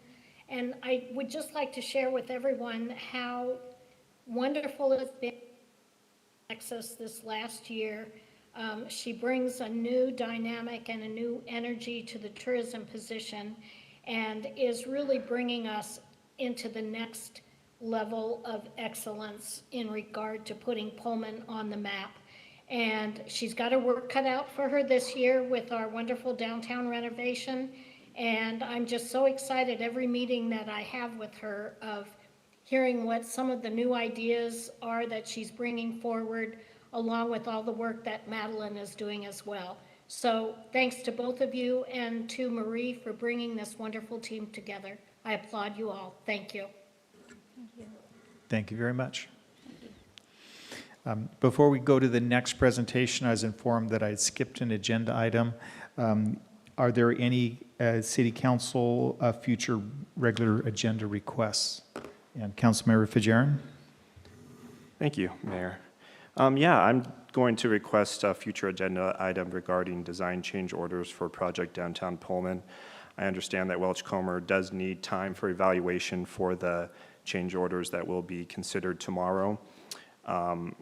And I would just like to share with everyone how wonderful it's been, Alexis, this last year. She brings a new dynamic and a new energy to the tourism position, and is really bringing us into the next level of excellence in regard to putting Pullman on the map. And she's got her work cut out for her this year with our wonderful downtown renovation. And I'm just so excited every meeting that I have with her of hearing what some of the new ideas are that she's bringing forward, along with all the work that Madeline is doing as well. So thanks to both of you and to Marie for bringing this wonderful team together. I applaud you all. Thank you. Thank you very much. Before we go to the next presentation, I was informed that I had skipped an agenda item. Are there any City Council future regular agenda requests? And Councilmember Fajarin? Thank you, Mayor. Yeah, I'm going to request a future agenda item regarding design change orders for Project Downtown Pullman. I understand that Welchcomer does need time for evaluation for the change orders that will be considered tomorrow.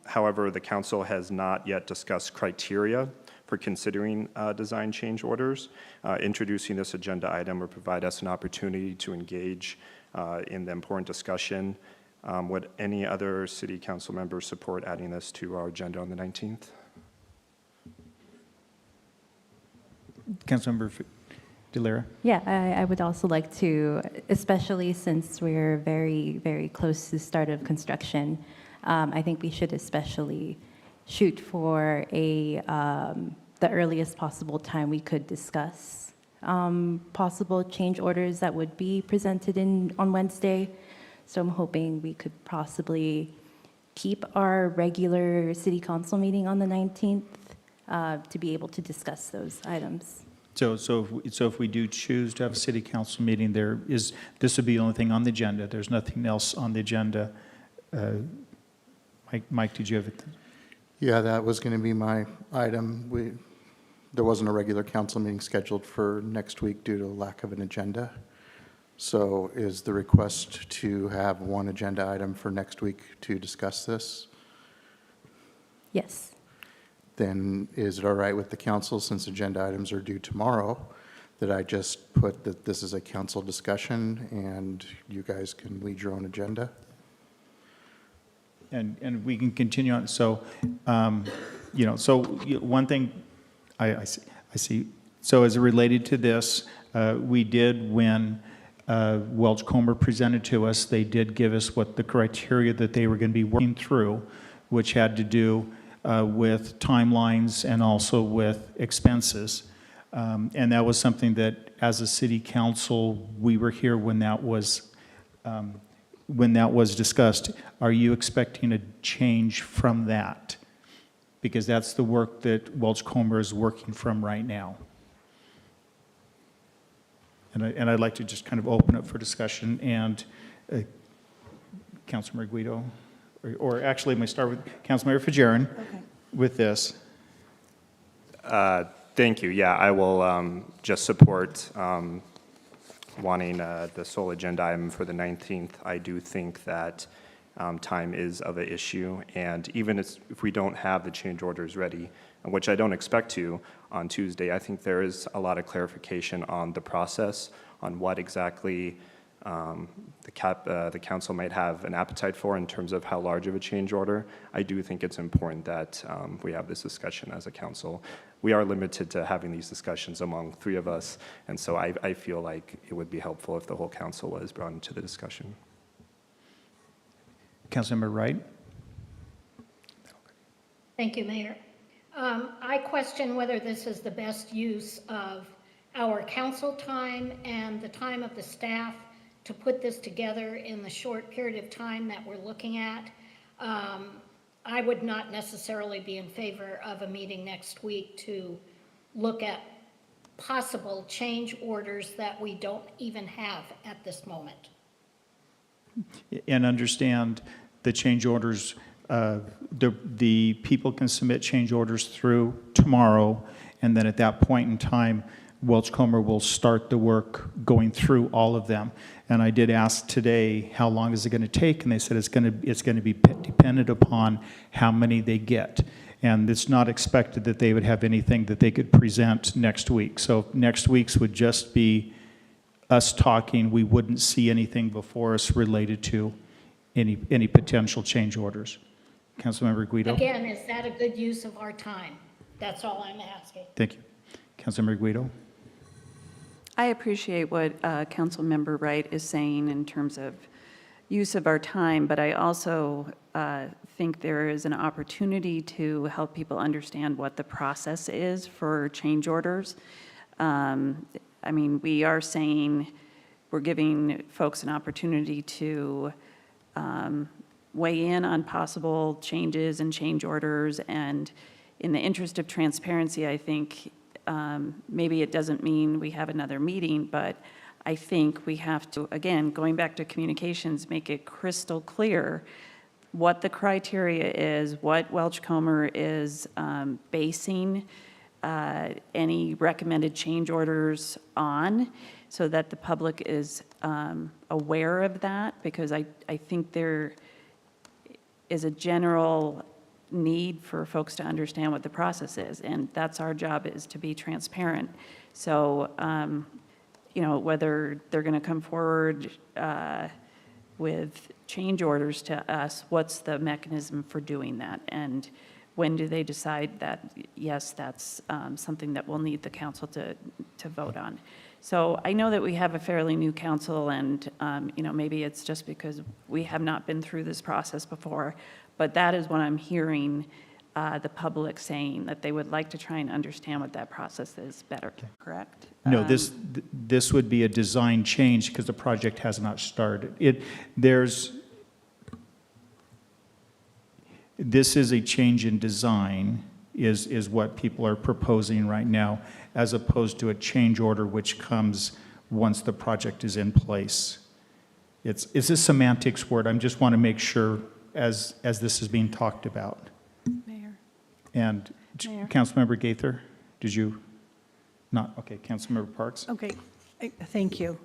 However, the council has not yet discussed criteria for considering design change orders. Introducing this agenda item will provide us an opportunity to engage in the important discussion. Would any other city council members support adding this to our agenda on the 19th? Councilmember DeLira? Yeah, I would also like to, especially since we're very, very close to the start of construction, I think we should especially shoot for the earliest possible time we could discuss possible change orders that would be presented on Wednesday. So I'm hoping we could possibly keep our regular city council meeting on the 19th to be able to discuss those items. So if we do choose to have a city council meeting, this would be the only thing on the agenda. There's nothing else on the agenda. Mike, did you have it? Yeah, that was going to be my item. There wasn't a regular council meeting scheduled for next week due to lack of an agenda. So is the request to have one agenda item for next week to discuss this? Yes. Then is it all right with the council, since agenda items are due tomorrow, that I just put that this is a council discussion and you guys can lead your own agenda? And we can continue on. So, one thing I see. So as it related to this, we did, when Welch Comer presented to us, they did give us what the criteria that they were going to be working through, which had to do with timelines and also with expenses. And that was something that, as a city council, we were here when that was discussed. Are you expecting a change from that? Because that's the work that Welch Comer is working from right now. And I'd like to just kind of open up for discussion. And Councilmember Guido, or actually, I'm going to start with Councilmember Fajarin with this. Thank you. Yeah, I will just support wanting the sole agenda item for the 19th. I do think that time is of an issue, and even if we don't have the change orders ready, which I don't expect to on Tuesday, I think there is a lot of clarification on the process, on what exactly the council might have an appetite for in terms of how large of a change order. I do think it's important that we have this discussion as a council. We are limited to having these discussions among three of us, and so I feel like it would be helpful if the whole council was brought into the discussion. Councilmember Wright? Thank you, Mayor. I question whether this is the best use of our council time and the time of the staff to put this together in the short period of time that we're looking at. I would not necessarily be in favor of a meeting next week to look at possible change orders that we don't even have at this moment. And understand the change orders, the people can submit change orders through tomorrow, and then at that point in time, Welch Comer will start the work going through all of them. And I did ask today, how long is it going to take? And they said it's going to be dependent upon how many they get. And it's not expected that they would have anything that they could present next week. So next week's would just be us talking. We wouldn't see anything before us related to any potential change orders. Councilmember Guido? Again, is that a good use of our time? That's all I'm asking. Thank you. Councilmember Guido? I appreciate what Councilmember Wright is saying in terms of use of our time, but I also think there is an opportunity to help people understand what the process is for change orders. I mean, we are saying we're giving folks an opportunity to weigh in on possible changes and change orders, and in the interest of transparency, I think maybe it doesn't mean we have another meeting, but I think we have to, again, going back to communications, make it crystal clear what the criteria is, what Welch Comer is basing any recommended change orders on, so that the public is aware of that, because I think there is a general need for folks to understand what the process is, and that's our job, is to be transparent. So, whether they're going to come forward with change orders to us, what's the mechanism for doing that? And when do they decide that, yes, that's something that we'll need the council to vote on? So I know that we have a fairly new council, and maybe it's just because we have not been through this process before, but that is what I'm hearing the public saying, that they would like to try and understand what that process is better, correct? No, this would be a design change because the project has not started. This is a change in design. is what people are proposing right now, as opposed to a change order which comes once the project is in place. It's a semantics word. I just want to make sure as this is being talked about. Mayor. And Mayor. Councilmember Gaither, did you not? Okay, Councilmember Parks? Okay, thank you.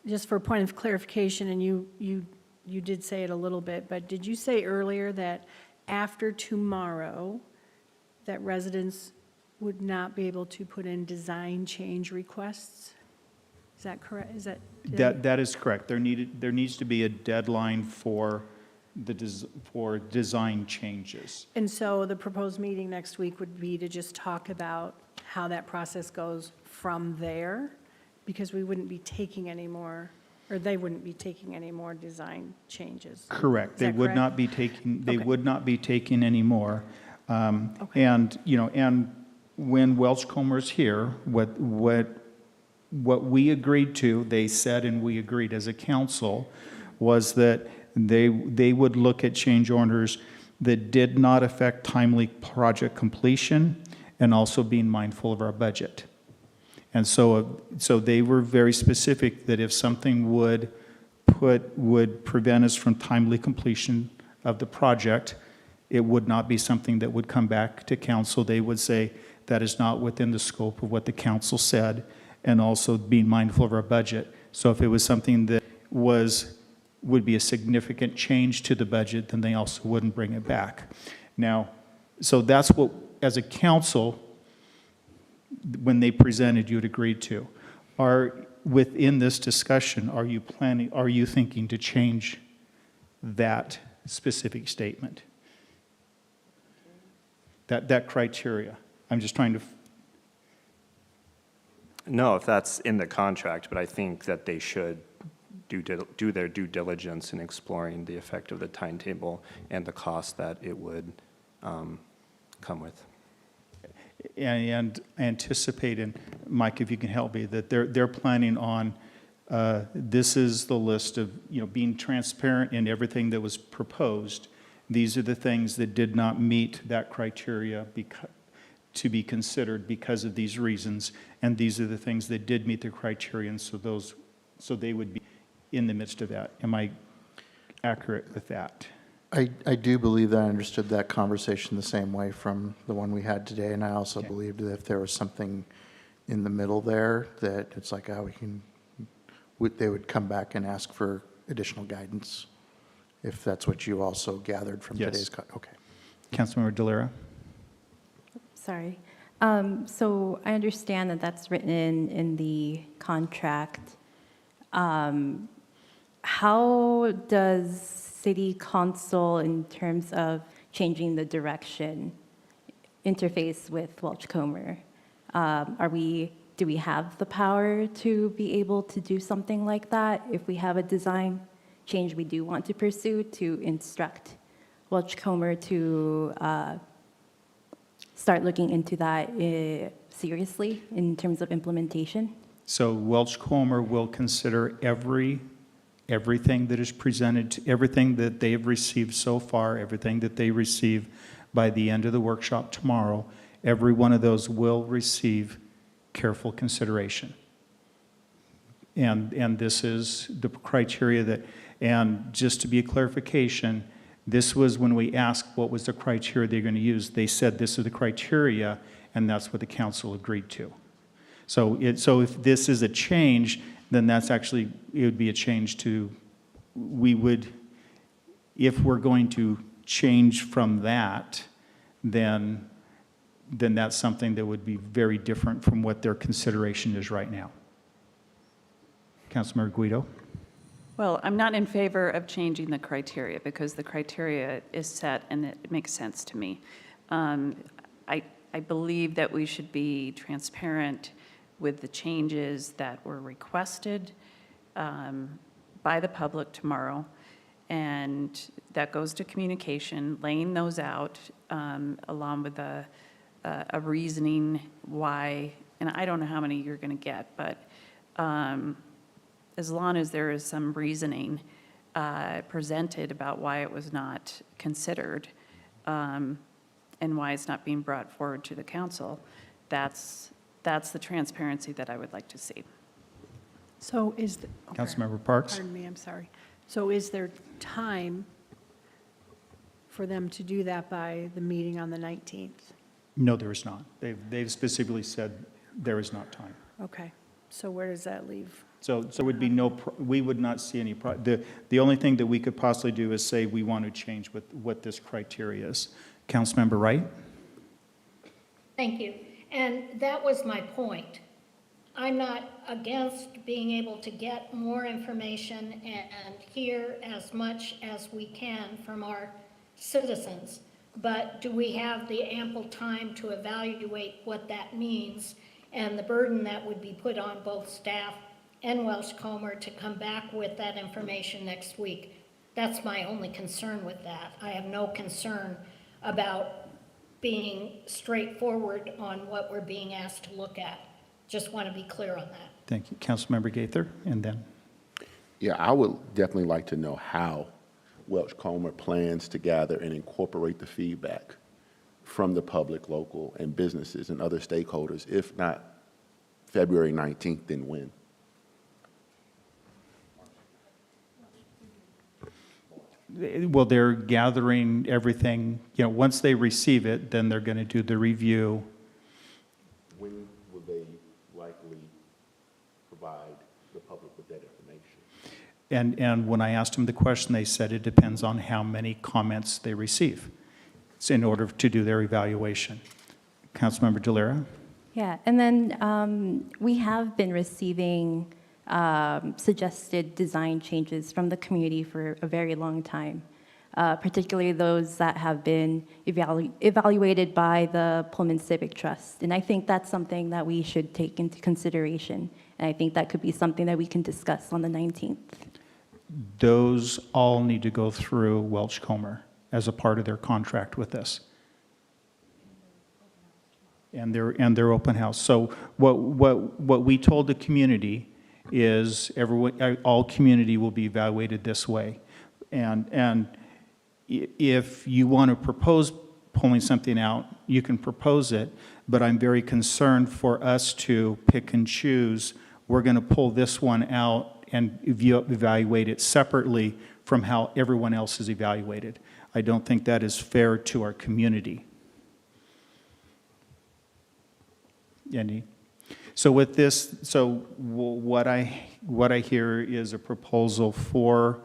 Just for a point of clarification, and you did say it a little bit, but did you say earlier that after tomorrow, that residents would not be able to put in design change requests? Is that correct? Is that? That is correct. There needs to be a deadline for for design changes. And so the proposed meeting next week would be to just talk about how that process goes from there? Because we wouldn't be taking any more, or they wouldn't be taking any more design changes. Correct. Is They that would correct? not be taking, they Okay. would not be taking any more. Okay. And, and when Welchcomer's here, what we agreed to, they said, and we agreed as a council, was that they would look at change orders that did not affect timely project completion and also being mindful of our budget. And so they were very specific that if something would prevent us from timely completion of the project, it would not be something that would come back to council. They would say that is not within the scope of what the council said, and also being mindful of our budget. So if it was something that would be a significant change to the budget, then they also wouldn't bring it back. Now, so that's what, as a council, when they presented, you'd agreed to. Within this discussion, are you thinking to change that specific statement? That criteria? I'm just trying to. No, if that's in the contract, but I think that they should do their due diligence in exploring the effect of the timetable and the cost that it would come with. And anticipate, and Mike, if you can help me, that they're planning on, this is the list of, being transparent in everything that was proposed. These are the things that did not meet that criteria to be considered because of these reasons, and these are the things that did meet the criteria, and so they would be in the midst of that. Am I accurate with that? I do believe that I understood that conversation the same way from the one we had today, and I also believed that if there was something in the middle there, that it's like, they would come back and ask for additional guidance, if that's what you also gathered from Yes. today's. Okay. Councilmember Delera? Sorry. So I understand that that's written in the contract. How does City Council, in terms of changing the direction, interface with Welchcomer? Do we have the power to be able to do something like that if we have a design change we do want to pursue, to instruct Welchcomer to start looking into that seriously in terms of implementation? So Welchcomer will consider everything that is presented, everything that they have received so far, everything that they receive by the end of the workshop tomorrow. Every one of those will receive careful consideration. And this is the criteria that, and just to be a clarification, this was when we asked what was the criteria they're going to use. They said this is the criteria, and that's what the council agreed to. So if this is a change, then that's actually, it would be a change to, if we're going to change from that, then that's something that would be very different from what their consideration is right now. Councilmember Guido? Well, I'm not in favor of changing the criteria because the criteria is set and it makes sense to me. I believe that we should be transparent with the changes that were requested by the public tomorrow, and that goes to communication, laying those out along with a reasoning why, and I don't know how many you're going to get, but as long as there is some reasoning presented about why it was not considered, and why it's not being brought forward to the council. That's the transparency that I would like to see. So is, Councilmember Parks? pardon me, I'm sorry. So is there time for them to do that by the meeting on the 19th? No, there is not. They've specifically said there is not time. Okay, so where does that leave? So would be no, we would not see any, the only thing that we could possibly do is say we want to change what this criteria is. Councilmember Wright? Thank you. And that was my point. I'm not against being able to get more information and hear as much as we can from our citizens. But do we have the ample time to evaluate what that means and the burden that would be put on both staff and Welsh Comer to come back with that information next week? That's my only concern with that. I have no concern about being straightforward on what we're being asked to look at. Just want to be clear on that. Thank you. Councilmember Gaither, and then. Yeah, I would definitely like to know how Welsh Comer plans to gather and incorporate the feedback from the public, local, and businesses and other stakeholders. If not February 19th, then when? Well, they're gathering everything, once they receive it, then they're going to do the review. When will they likely provide the public with that information? And when I asked them the question, they said it depends on how many comments they receive. It's in order to do their evaluation. Councilmember DeLera? Yeah, and then we have been receiving suggested design changes from the community for a very long time, particularly those that have been evaluated by the Pullman Civic Trust. And I think that's something that we should take into consideration. And I think that could be something that we can discuss on the 19th. Those all need to go through Welsh Comer as a part of their contract with us. And their open house. So what we told the community is all community will be evaluated this way. And if you want to propose pulling something out, you can propose it, but I'm very concerned for us to pick and choose. We're going to pull this one out and evaluate it separately from how everyone else is evaluated. I don't think that is fair to our community. Andy? So with this, what I hear is a proposal for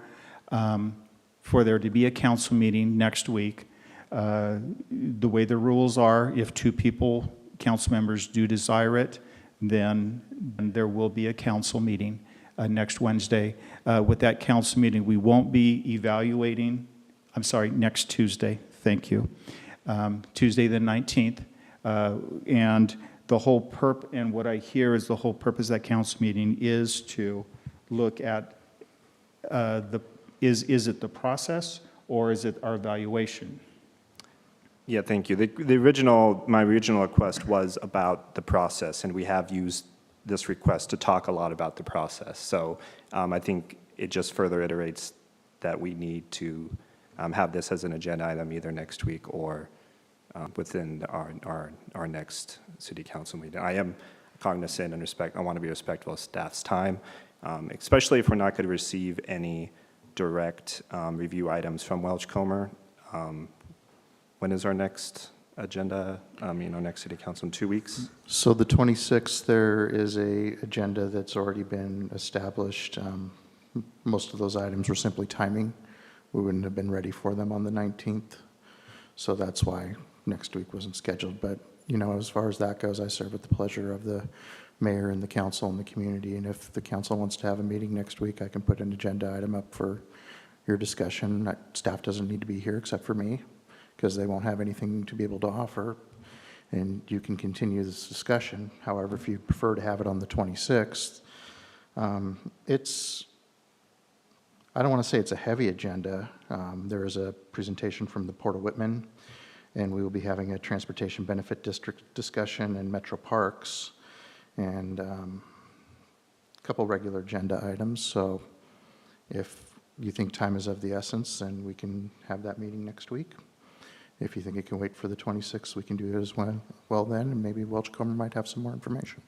there to be a council meeting next week. The way the rules are, if two council members do desire it, then there will be a council meeting next Wednesday. With that council meeting, we won't be evaluating, next Tuesday, thank you. Tuesday the 19th, and the whole and what I hear is the whole purpose of that council meeting is to look at is it the process or is it our evaluation? Yeah, thank you. My original request was about the process, and we have used this request to talk a lot about the process. So I think it just further iterates that we need to have this as an agenda item either next week or within our next city council meeting. I am cognizant and I want to be respectful of staff's time, especially if we're not going to receive any direct review items from Welsh Comer. When is our next agenda, our next city council, in 2 weeks? So the 26th, there is a agenda that's already been established. Most of those items were simply timing. We wouldn't have been ready for them on the 19th. So that's why next week wasn't scheduled. But, as far as that goes, I serve at the pleasure of the mayor and the council and the community. And if the council wants to have a meeting next week, I can put an agenda item up for your discussion. Staff doesn't need to be here except for me, because they won't have anything to be able to offer, and you can continue this discussion. However, if you prefer to have it on the 26th, I don't want to say it's a heavy agenda. There is a presentation from the Port of Whitman, and we will be having a transportation benefit district discussion in Metro Parks, and a couple regular agenda items. So if you think time is of the essence, then we can have that meeting next week. If you think it can wait for the 26th, we can do it as well then, and maybe Welchcomber might have some more information.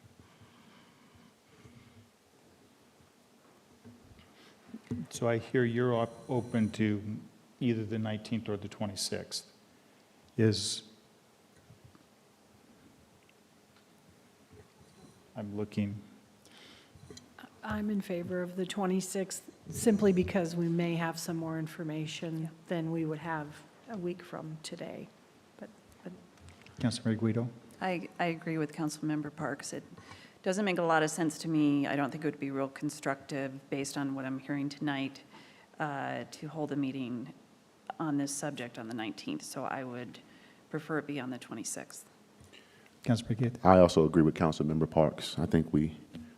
So I hear you're open to either the 19th or the 26th. I'm looking, I'm in favor of the 26th, simply because we may have some more information than we would have a week from today. But Councilmember Guido? I agree with Councilmember Parks. It doesn't make a lot of sense to me. I don't think it would be real constructive, based on what I'm hearing tonight, to hold a meeting on this subject on the 19th. So I would prefer it be on the 26th. Councilmember Guido? I also agree with Councilmember Parks. I think we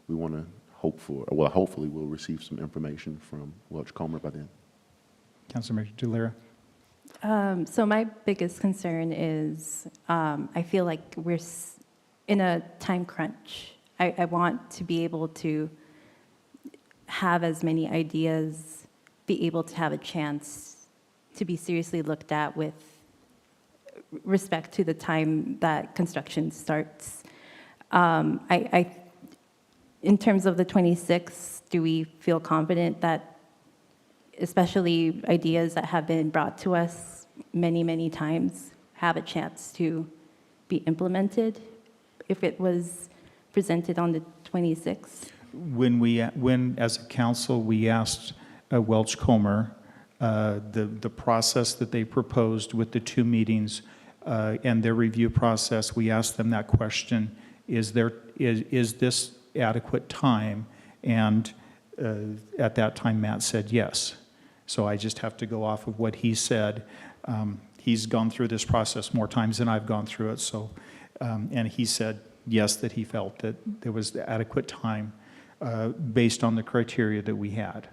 want to hope for, well, hopefully we'll receive some information from Welchcomber by then. Councilmember Delira? So my biggest concern is I feel like we're in a time crunch. I want to be able to have as many ideas, be able to have a chance to be seriously looked at with respect to the time that construction starts. In terms of the 26th, do we feel confident that, especially ideas that have been brought to us many, many times, have a chance to be implemented if it was presented on the 26th? When as a council, we asked Welchcomber the process that they proposed with the 2 meetings and their review process, we asked them that question, is this adequate time? And at that time, Matt said yes. So I just have to go off of what he said. He's gone through this process more times than I've gone through it. So, and he said yes, that he felt that there was the adequate time based on the criteria that we had.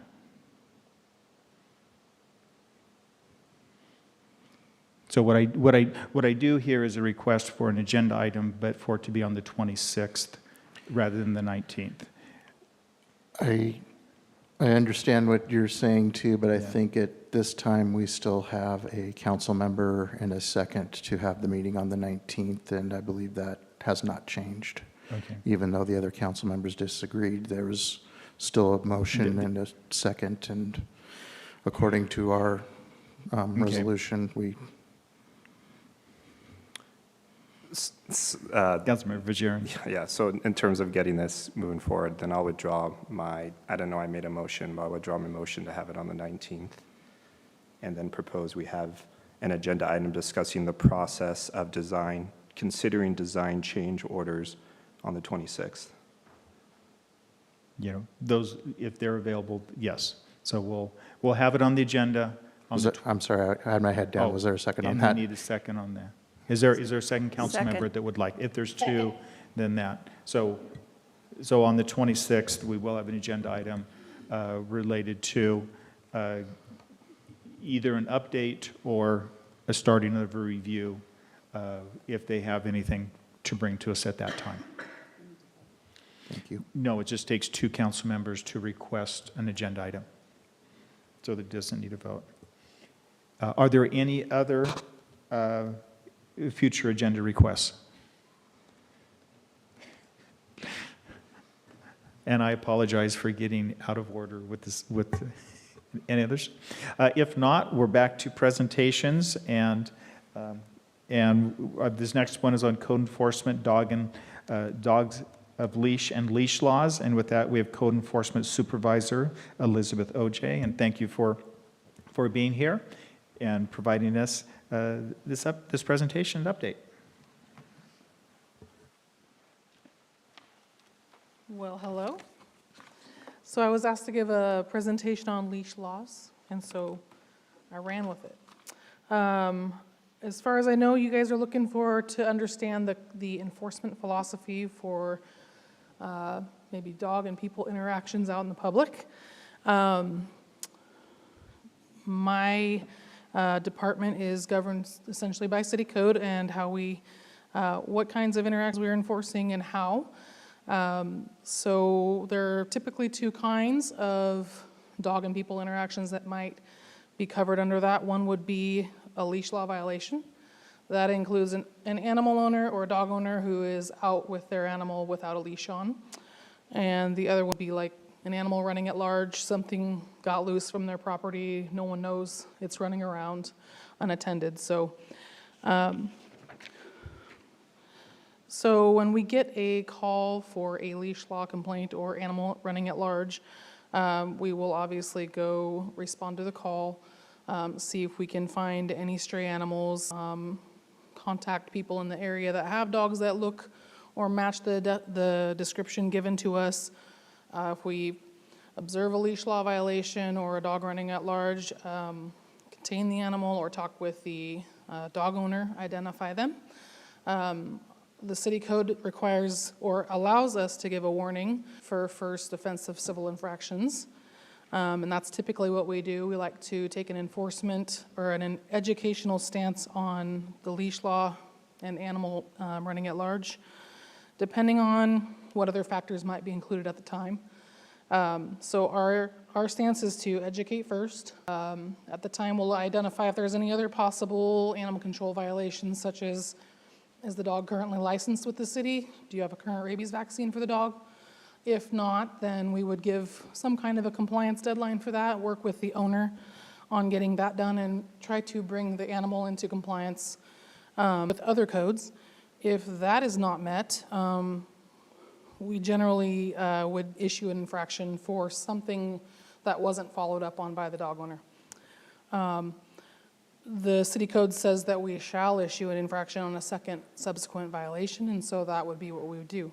So what I do here is a request for an agenda item, but for it to be on the 26th rather than the 19th. I understand what you're saying too, but I think at this time, we still have a council member and a second to have the meeting on the 19th, and I believe that has not changed. Okay. Even though the other council members disagreed, there was still a motion and a second, and according to our resolution, we... Councilmember Vajeron. Yeah, so in terms of getting this moving forward, then I'll withdraw I don't know, I made a motion, but I'll withdraw my motion to have it on the 19th. And then propose we have an agenda item discussing the process of considering design change orders on the 26th. You know, those, if they're available, yes. So we'll have it on the agenda. I'm sorry, I had my head down. Was there a second on that? And we need a second on that. Is there a second council Second. member that would like? If there's 2, then that. So on the 26th, we will have an agenda item related to either an update or a starting of a review if they have anything to bring to us at that time. Thank you. No, it just takes 2 council members to request an agenda item. So that doesn't need a vote. Are there any other future agenda requests? And I apologize for getting out of order with this, with any others. If not, we're back to presentations, and this next one is on code enforcement, dogs of leash and leash laws. And with that, we have Code Enforcement Supervisor Elizabeth OJ, and thank you for being here and providing us this presentation and update. Well, hello. So I was asked to give a presentation on leash laws, and so I ran with it. As far as I know, you guys are looking to understand the enforcement philosophy for maybe dog and people interactions out in the public. My department is governed essentially by city code and how what kinds of interactions we're enforcing and how. So there are typically 2 kinds of dog and people interactions that might be covered under that. One would be a leash law violation. That includes an animal owner or a dog owner who is out with their animal without a leash on. And the other would be like an animal running at large, something got loose from their property, no one knows, it's running around unattended. So when we get a call for a leash law complaint or animal running at large, we will obviously go respond to the call, see if we can find any stray animals, contact people in the area that have dogs that look or match the description given to us. If we observe a leash law violation or a dog running at large, contain the animal or talk with the dog owner, identify them. The city code requires or allows us to give a warning for first offensive civil infractions. And that's typically what we do. We like to take an enforcement or an educational stance on the leash law and animal running at large, depending on what other factors might be included at the time. So our stance is to educate first. At the time, we'll identify if there's any other possible animal control violations, such as, is the dog currently licensed with the city? Do you have a current rabies vaccine for the dog? If not, then we would give some kind of a compliance deadline for that, work with the owner on getting that done, and try to bring the animal into compliance with other codes. If that is not met, we generally would issue an infraction for something that wasn't followed up on by the dog owner. The city code says that we shall issue an infraction on a second subsequent violation, and so that would be what we would do.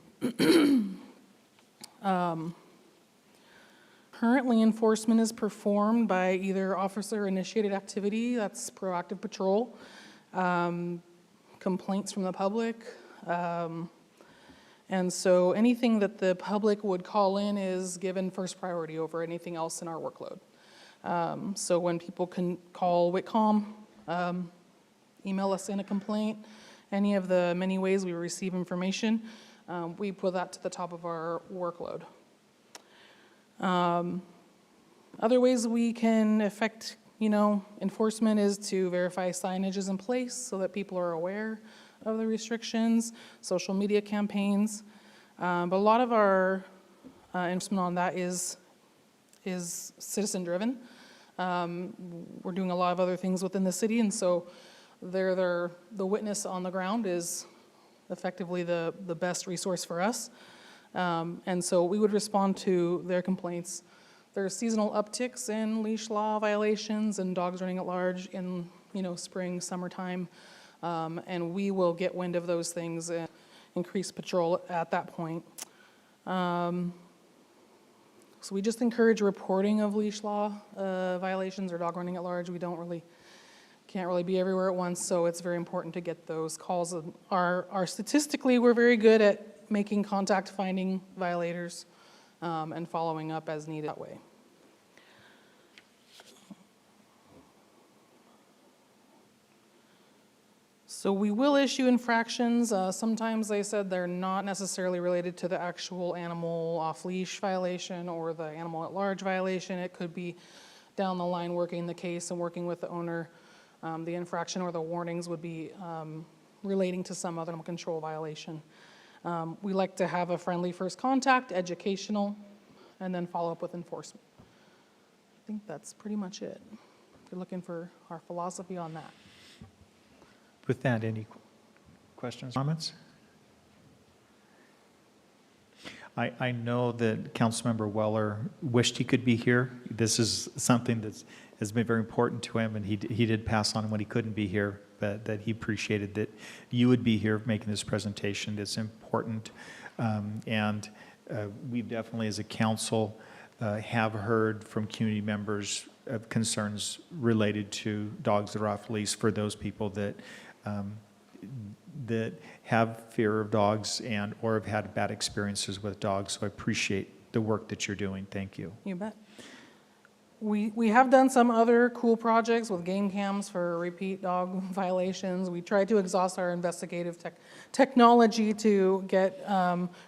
Currently, enforcement is performed by either officer-initiated activity, that's proactive patrol, complaints from the public, and so anything that the public would call in is given first priority over anything else in our workload. So when people can call WITCOM, email us in a complaint, any of the many ways we receive information, we put that to the top of our workload. Other ways we can affect, enforcement is to verify signage is in place so that people are aware of the restrictions, social media campaigns. But a lot of our enforcement on that is citizen-driven. We're doing a lot of other things within the city, and so the witness on the ground is effectively the best resource for us. And so we would respond to their complaints. There's seasonal upticks in leash law violations and dogs running at large in, spring, summertime. And we will get wind of those things and increase patrol at that point. So we just encourage reporting of leash law violations or dog running at large. We can't really be everywhere at once, so it's very important to get those calls. Statistically, we're very good at making contact, finding violators, and following up as needed that way. So we will issue infractions. Sometimes they said they're not necessarily related to the actual animal off-leash violation or the animal at large violation. It could be down the line working the case and working with the owner. The infraction or the warnings would be relating to some other animal control violation. We like to have a friendly first contact, educational, and then follow up with enforcement. I think that's pretty much it. If you're looking for our philosophy on that. With that, any questions, comments? I know that Councilmember Weller wished he could be here. This is something that has been very important to him, and he did pass on when he couldn't be here, but that he appreciated that you would be here making this presentation. It's important, and we definitely, as a council, have heard from community members of concerns related to dogs that are off leash for those people that have fear of dogs and or have had bad experiences with dogs. So I appreciate the work that you're doing. Thank you. You bet. We have done some other cool projects with game cams for repeat dog violations. We tried to exhaust our investigative technology to get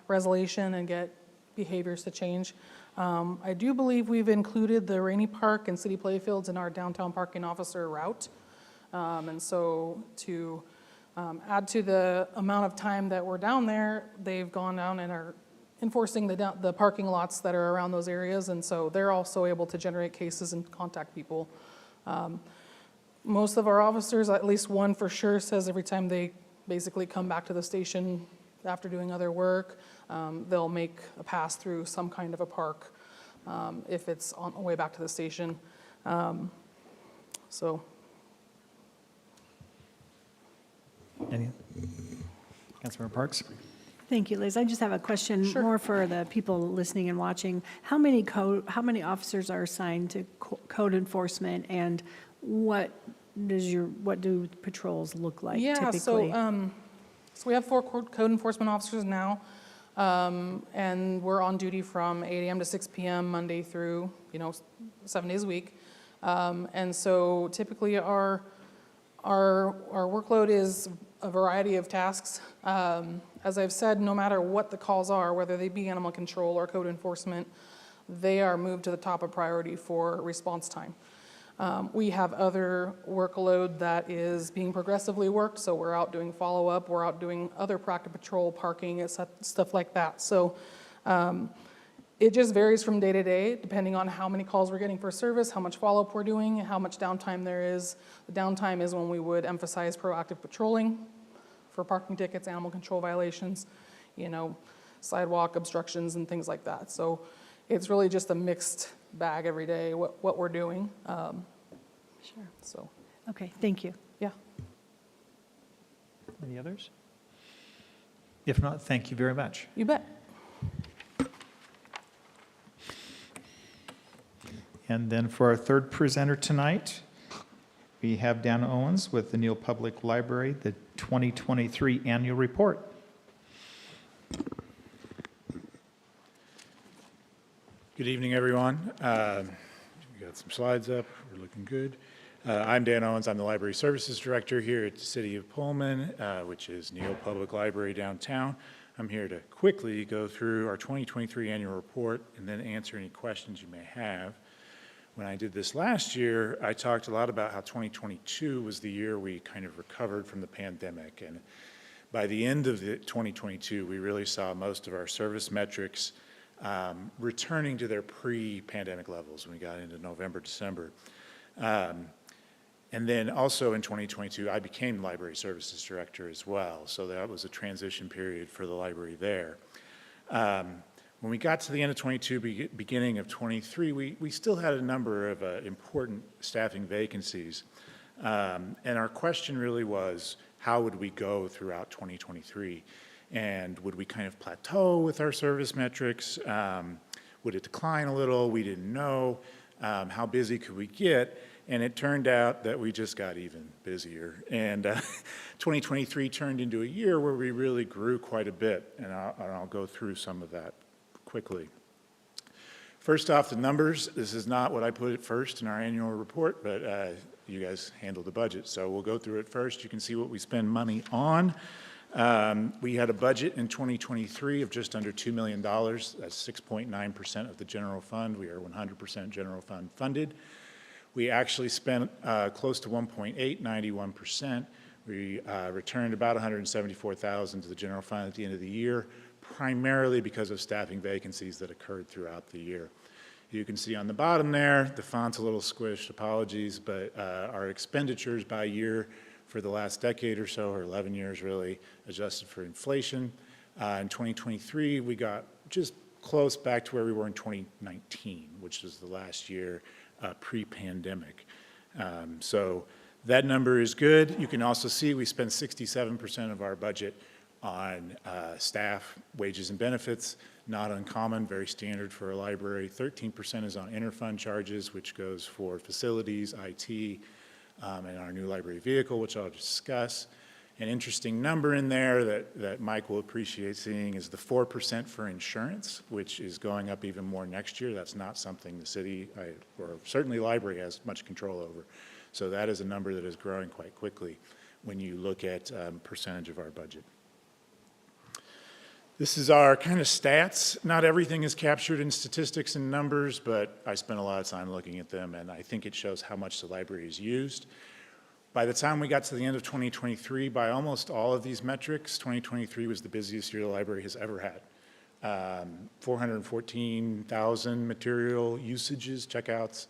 resolution and get behaviors to change. I do believe we've included the Rainy Park and City Playfields in our downtown parking officer route. And so to Add to the amount of time that we're down there, they've gone down and are enforcing the parking lots that are around those areas, and so they're also able to generate cases and contact people. Most of our officers, at least one for sure, says every time they basically come back to the station after doing other work, they'll make a pass through some kind of a park if it's on the way back to the station. So. Any? Councilmember Parks? Thank you, Liz. I just have a question more for the people listening and watching. How many officers are assigned to code enforcement, and what do patrols look like typically? So we have 4 code enforcement officers now, and we're on duty from 8 a.m. to 6 p.m. Monday through, 7 days a week. And so typically our workload is a variety of tasks. As I've said, no matter what the calls are, whether they be animal control or code enforcement, they are moved to the top of priority for response time. We have other workload that is being progressively worked, so we're out doing follow-up, we're out doing other proactive patrol, parking, stuff like that. So it just varies from day to day, depending on how many calls we're getting for service, how much follow-up we're doing, how much downtime there is. The downtime is when we would emphasize proactive patrolling for parking tickets, animal control violations, sidewalk obstructions and things like that. So it's really just a mixed bag every day, what we're doing. Sure. So. Okay, thank you. Yeah. Any others? If not, thank you very much. You bet. And then for our third presenter tonight, we have Dan Owens with the Neal Public Library, the 2023 Annual Report. Good evening, everyone. We got some slides up. We're looking good. I'm Dan Owens. I'm the Library Services Director here at the City of Pullman, which is Neal Public Library downtown. I'm here to quickly go through our 2023 Annual Report and then answer any questions you may have. When I did this last year, I talked a lot about how 2022 was the year we kind of recovered from the pandemic. And by the end of 2022, we really saw most of our service metrics returning to their pre-pandemic levels when we got into November, December. And then also in 2022, I became Library Services Director as well. So that was a transition period for the library there. When we got to the end of 22, beginning of 23, we still had a number of important staffing vacancies. And our question really was, how would we go throughout 2023? And would we kind of plateau with our service metrics? Would it decline a little? We didn't know. How busy could we get? And it turned out that we just got even busier. And 2023 turned into a year where we really grew quite a bit. And I'll go through some of that quickly. First off, the numbers. This is not what I put at first in our annual report, but you guys handle the budget. So we'll go through it first. You can see what we spend money on. We had a budget in 2023 of just under $2 million. That's 6.9% of the general fund. We are 100% general fund funded. We actually spent close to 1.8, 91%. We returned about $174,000 to the general fund at the end of the year, primarily because of staffing vacancies that occurred throughout the year. You can see on the bottom there, the font's a little squished, apologies, but our expenditures by year for the last decade or so, or 11 years really, adjusted for inflation. In 2023, we got just close back to where we were in 2019, which was the last year pre-pandemic. So that number is good. You can also see we spent 67% of our budget on staff, wages, and benefits. Not uncommon, very standard for a library. 13% is on interfund charges, which goes for facilities, IT, and our new library vehicle, which I'll discuss. An interesting number in there that Mike will appreciate seeing is the 4% for insurance, which is going up even more next year. That's not something the city, or certainly library, has much control over. So that is a number that is growing quite quickly when you look at percentage of our budget. This is our kind of stats. Not everything is captured in statistics and numbers, but I spent a lot of time looking at them, and I think it shows how much the library is used. By the time we got to the end of 2023, by almost all of these metrics, 2023 was the busiest year the library has ever had. 414,000 material usages, checkouts.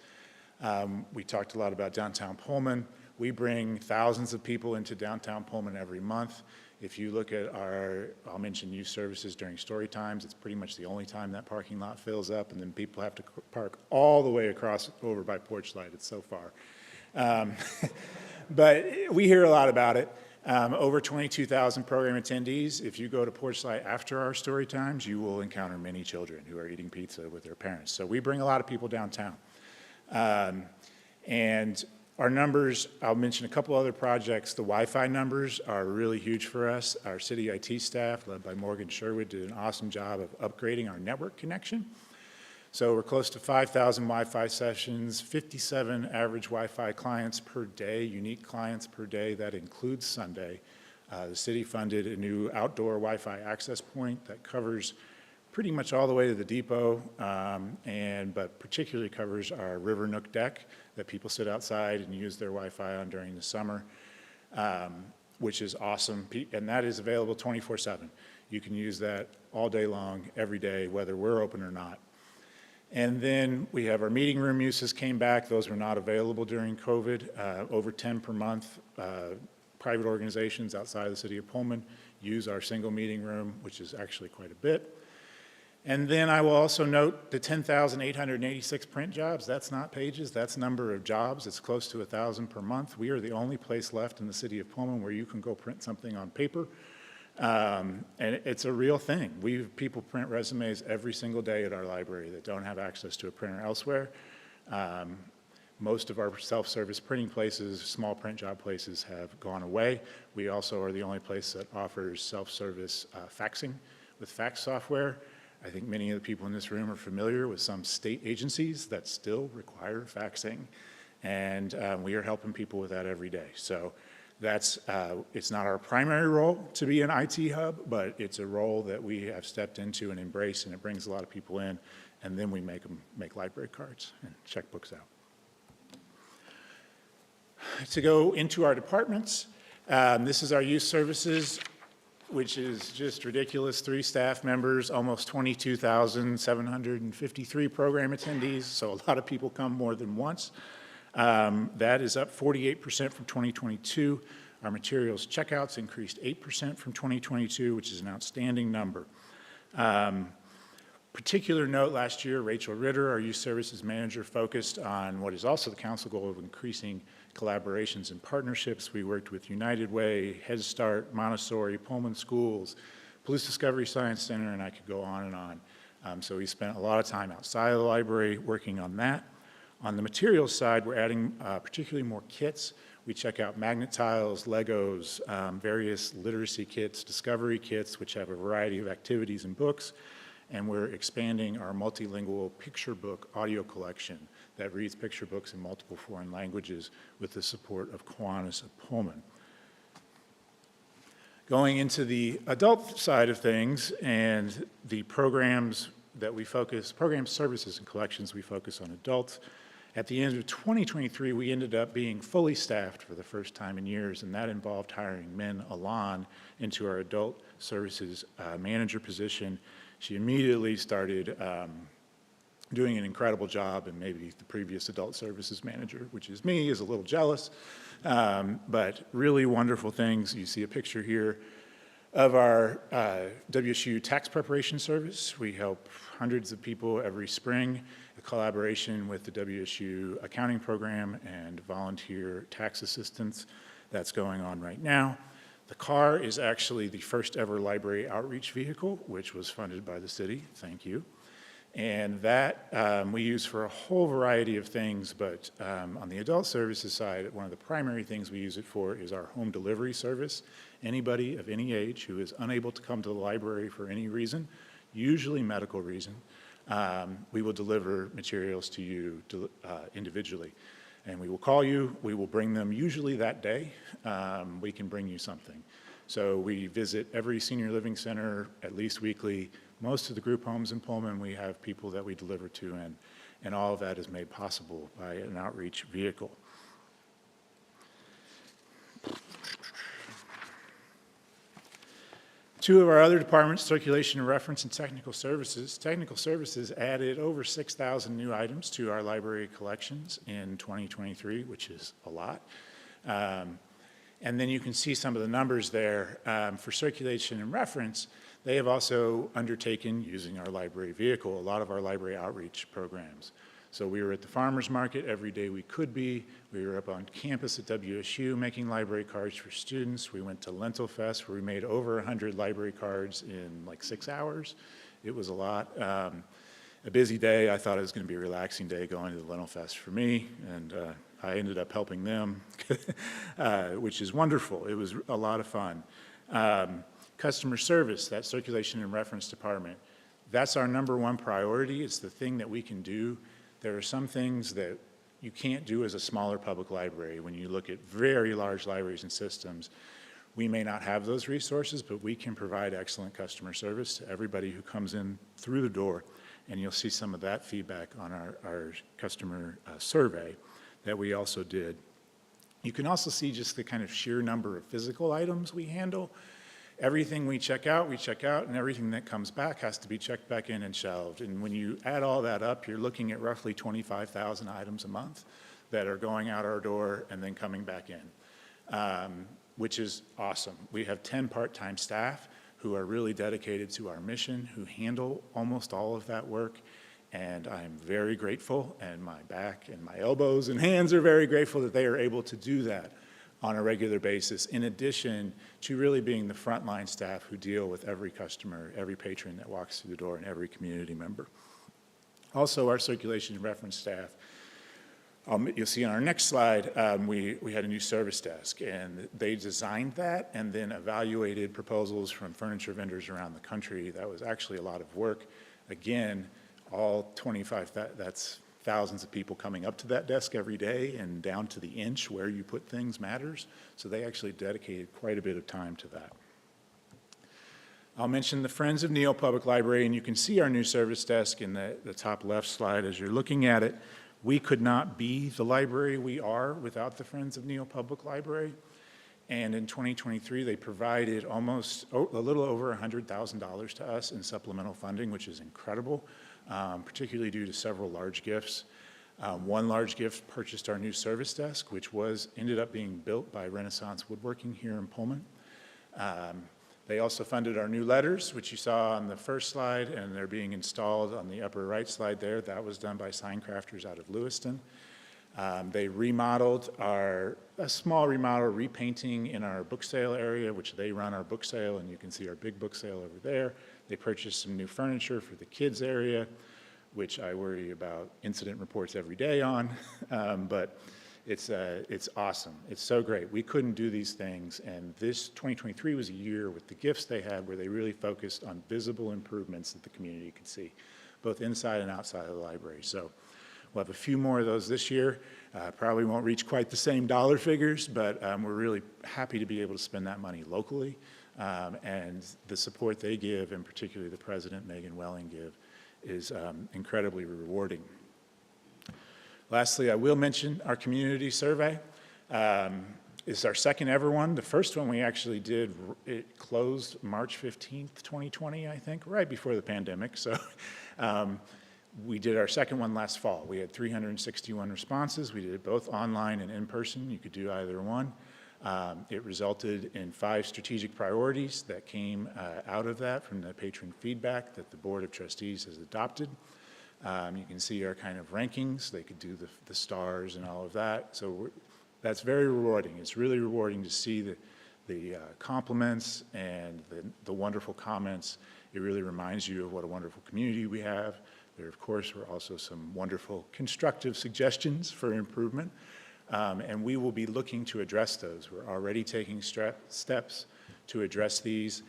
We talked a lot about downtown Pullman. We bring thousands of people into downtown Pullman every month. If you look at I'll mention youth services during story times, it's pretty much the only time that parking lot fills up, and then people have to park all the way across over by Porchlight. It's so far. But we hear a lot about it. Over 22,000 program attendees. If you go to Porchlight after our story times, you will encounter many children who are eating pizza with their parents. So we bring a lot of people downtown. And our numbers, I'll mention a couple other projects. The Wi-Fi numbers are really huge for us. Our city IT staff, led by Morgan Sherwood, did an awesome job of upgrading our network connection. So we're close to 5,000 Wi-Fi sessions, 57 average Wi-Fi clients per day, unique clients per day. That includes Sunday. The city funded a new outdoor Wi-Fi access point that covers pretty much all the way to the depot, but particularly covers our River Nook deck that people sit outside and use their Wi-Fi on during the summer, which is awesome. And that is available 24/7. You can use that all day long, every day, whether we're open or not. And then we have our meeting room uses came back. Those were not available during COVID. Over 10 per month. Private organizations outside of the city of Pullman use our single meeting room, which is actually quite a bit. And then I will also note the 10,886 print jobs. That's not pages, that's number of jobs. It's close to 1,000 per month. We are the only place left in the city of Pullman where you can go print something on paper. And it's a real thing. People print resumes every single day at our library that don't have access to a printer elsewhere. Most of our self-service printing places, small print job places, have gone away. We also are the only place that offers self-service faxing with fax software. I think many of the people in this room are familiar with some state agencies that still require faxing, and we are helping people with that every day. So that's, it's not our primary role to be an IT hub, but it's a role that we have stepped into and embraced, and it brings a lot of people in, and then we make them make library cards and checkbooks out. To go into our departments, this is our youth services, which is just ridiculous. 3 staff members, almost 22,753 program attendees, so a lot of people come more than once. That is up 48% from 2022. Our materials checkouts increased 8% from 2022, which is an outstanding number. Particular note, last year, Rachel Ritter, our youth services manager, focused on what is also the council goal of increasing collaborations and partnerships. We worked with United Way, Head Start, Montessori, Pullman Schools, Police Discovery Science Center, and I could go on and on. So we spent a lot of time outside of the library working on that. On the materials side, we're adding particularly more kits. We check out magnet tiles, Legos, various literacy kits, discovery kits, which have a variety of activities and books. And we're expanding our multilingual picture book audio collection that reads picture books in multiple foreign languages with the support of Kiwanis of Pullman. Going into the adult side of things and the programs that we focus, program services and collections, we focus on adults. At the end of 2023, we ended up being fully staffed for the first time in years, and that involved hiring Min Alan into our adult services manager position. She immediately started doing an incredible job, and maybe the previous adult services manager, which is me, is a little jealous, but really wonderful things. You see a picture here of our WSU tax preparation service. We help hundreds of people every spring, a collaboration with the WSU accounting program and volunteer tax assistance that's going on right now. The car is actually the first ever library outreach vehicle, which was funded by the city. Thank you. And that we use for a whole variety of things, but on the adult services side, one of the primary things we use it for is our home delivery service. Anybody of any age who is unable to come to the library for any reason, usually medical reason, we will deliver materials to you individually. And we will call you, we will bring them usually that day. We can bring you something. So we visit every senior living center at least weekly. Most of the group homes in Pullman, we have people that we deliver to, and all of that is made possible by an outreach vehicle. Two of our other departments, circulation and reference and technical services. Technical services added over 6,000 new items to our library collections in 2023, which is a lot. And then you can see some of the numbers there. For circulation and reference, they have also undertaken, using our library vehicle, a lot of our library outreach programs. So we were at the farmers market every day we could be. We were up on campus at WSU making library cards for students. We went to Lentil Fest where we made over 100 library cards in like 6 hours. It was a lot. A busy day. I thought it was going to be a relaxing day going to the Lentil Fest for me, and I ended up helping them, which is wonderful. It was a lot of fun. Customer service, that circulation and reference department, that's our #1 priority. It's the thing that we can do. There are some things that you can't do as a smaller public library. When you look at very large libraries and systems, we may not have those resources, but we can provide excellent customer service to everybody who comes in through the door. And you'll see some of that feedback on our customer survey that we also did. You can also see just the kind of sheer number of physical items we handle. Everything we check out, and everything that comes back has to be checked back in and shelved. And when you add all that up, you're looking at roughly 25,000 items a month that are going out our door and then coming back in, which is awesome. We have 10 part-time staff who are really dedicated to our mission, who handle almost all of that work. And I'm very grateful, and my back and my elbows and hands are very grateful that they are able to do that on a regular basis, in addition to really being the frontline staff who deal with every customer, every patron that walks through the door, and every community member. Also, our circulation and reference staff, you'll see on our next slide, we had a new service desk, and they designed that and then evaluated proposals from furniture vendors around the country. That was actually a lot of work. Again, all 25, that's thousands of people coming up to that desk every day, and down to the inch where you put things matters. So they actually dedicated quite a bit of time to that. I'll mention the Friends of Neal Public Library, and you can see our new service desk in the top left slide as you're looking at it. We could not be the library we are without the Friends of Neal Public Library. And in 2023, they provided almost a little over $100,000 to us in supplemental funding, which is incredible. Particularly due to several large gifts. One large gift purchased our new service desk, which ended up being built by Renaissance Woodworking here in Pullman. They also funded our new letters, which you saw on the first slide, and they're being installed on the upper right slide there. That was done by sign crafters out of Lewiston. They remodeled a small remodel, repainting in our book sale area, which they run our book sale, and you can see our big book sale over there. They purchased some new furniture for the kids area, which I worry about incident reports every day on, but it's awesome. It's so great. We couldn't do these things, and this 2023 was a year with the gifts they had where they really focused on visible improvements that the community could see, both inside and outside of the library. So we'll have a few more of those this year. Probably won't reach quite the same dollar figures, but we're really happy to be able to spend that money locally. And the support they give, and particularly the president, Megan Welling, give, is incredibly rewarding. Lastly, I will mention our community survey. It's our second ever one. The first one we actually did, it closed March 15th, 2020, I think, right before the pandemic. So we did our second one last fall. We had 361 responses. We did it both online and in person. You could do either one. It resulted in 5 strategic priorities that came out of that from the patron feedback that the Board of Trustees has adopted. You can see our kind of rankings. They could do the stars and all of that. So that's very rewarding. It's really rewarding to see the compliments and the wonderful comments. It really reminds you of what a wonderful community we have. There, of course, were also some wonderful constructive suggestions for improvement. And we will be looking to address those. We're already taking steps to address these,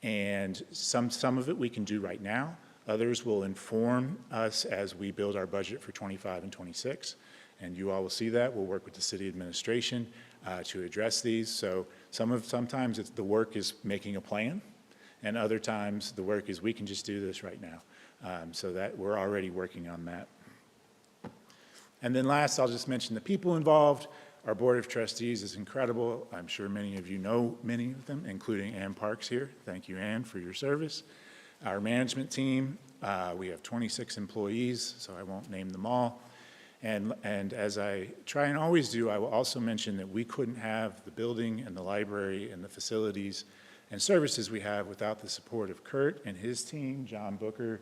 and some of it we can do right now. Others will inform us as we build our budget for 25 and 26, and you all will see that. We'll work with the city administration to address these. So sometimes the work is making a plan, and other times the work is we can just do this right now. So that we're already working on that. And then last, I'll just mention the people involved. Our Board of Trustees is incredible. I'm sure many of you know many of them, including Ann Parks here. Thank you, Ann, for your service. Our management team, we have 26 employees, so I won't name them all. And as I try and always do, I will also mention that we couldn't have the building and the library and the facilities and services we have without the support of Kurt and his team, John Booker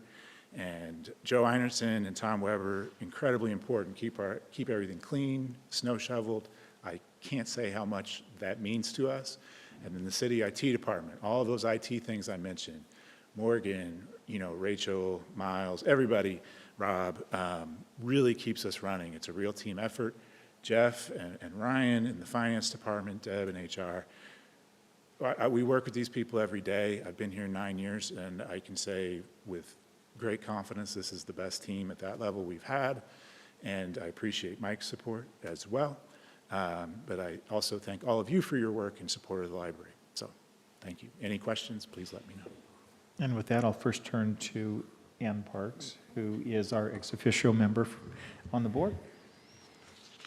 and Joe Einerson and Tom Weber. Incredibly important. Keep everything clean, snow shoveled. I can't say how much that means to us. And then the city IT department, all of those IT things I mentioned, Morgan, Rachel, Miles, everybody, Rob, really keeps us running. It's a real team effort. Jeff and Ryan in the finance department, Deb and HR. We work with these people every day. I've been here 9 years, and I can say with great confidence this is the best team at that level we've had, and I appreciate Mike's support as well. But I also thank all of you for your work in support of the library. So thank you. Any questions, please let me know. And with that, I'll first turn to Ann Parks, who is our ex officio member on the board.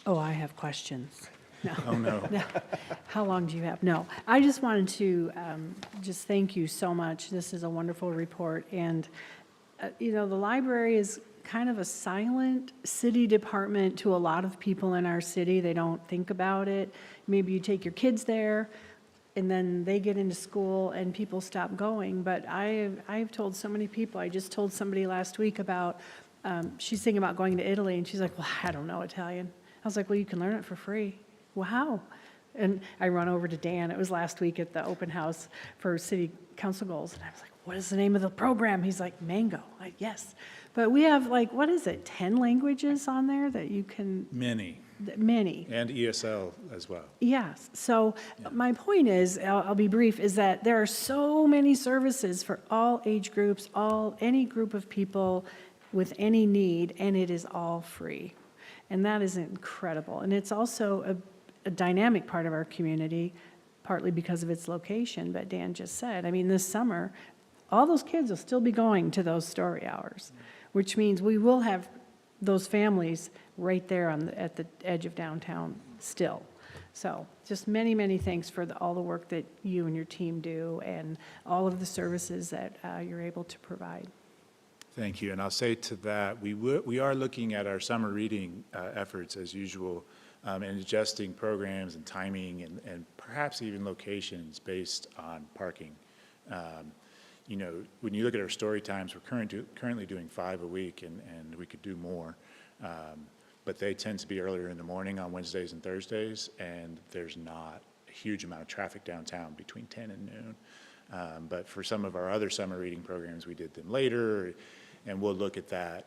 Oh, I have questions. No. Oh, no. No. How long do you have? No, I just wanted to just thank you so much. This is a wonderful report. And, the library is kind of a silent city department to a lot of people in our city. They don't think about it. Maybe you take your kids there, and then they get into school and people stop going. But I've told so many people, I just told somebody last week about, she's thinking about going to Italy, and she's like, well, I don't know Italian. I was like, well, you can learn it for free. Well, how? And I run over to Dan, it was last week at the open house for city council goals, and I was like, what is the name of the program? He's like, Mango. Yes. But we have 10 languages on there that you can? Many. Many. And ESL as well. Yes. So my point is, I'll be brief, is that there are so many services for all age groups, any group of people with any need, and it is all free. And that is incredible. And it's also a dynamic part of our community, partly because of its location, but Dan just said, this summer, all those kids will still be going to those story hours, which means we will have those families right there at the edge of downtown still. So just many, many thanks for all the work that you and your team do and all of the services that you're able to provide. Thank you. And I'll say to that, we are looking at our summer reading efforts as usual and adjusting programs and timing and perhaps even locations based on parking. When you look at our story times, we're currently doing 5 a week, and we could do more. But they tend to be earlier in the morning on Wednesdays and Thursdays, and there's not a huge amount of traffic downtown between 10 and noon. But for some of our other summer reading programs, we did them later, and we'll look at that.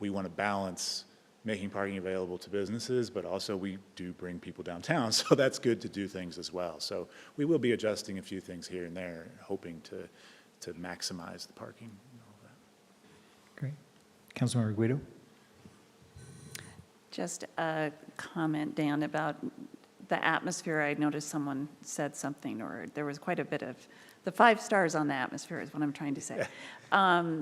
We want to balance making parking available to businesses, but also we do bring people downtown, so that's good to do things as well. So we will be adjusting a few things here and there, hoping to maximize the parking and all that. Great. Councilmember Guido? Just a comment, Dan, about the atmosphere. I noticed someone said something, or there was quite a bit of, the 5 stars on the atmosphere is what I'm trying to say,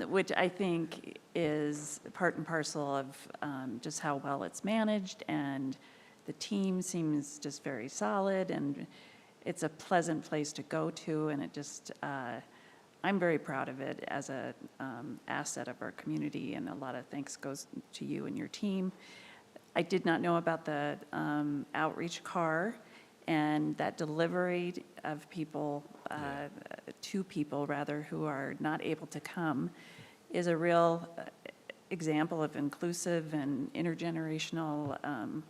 which I think is part and parcel of just how well it's managed, and the team seems just very solid, and it's a pleasant place to go to, and it just, I'm very proud of it as a asset of our community, and a lot of thanks goes to you and your team. I did not know about the outreach car and that delivery of people, to people rather, who are not able to come is a real example of inclusive and intergenerational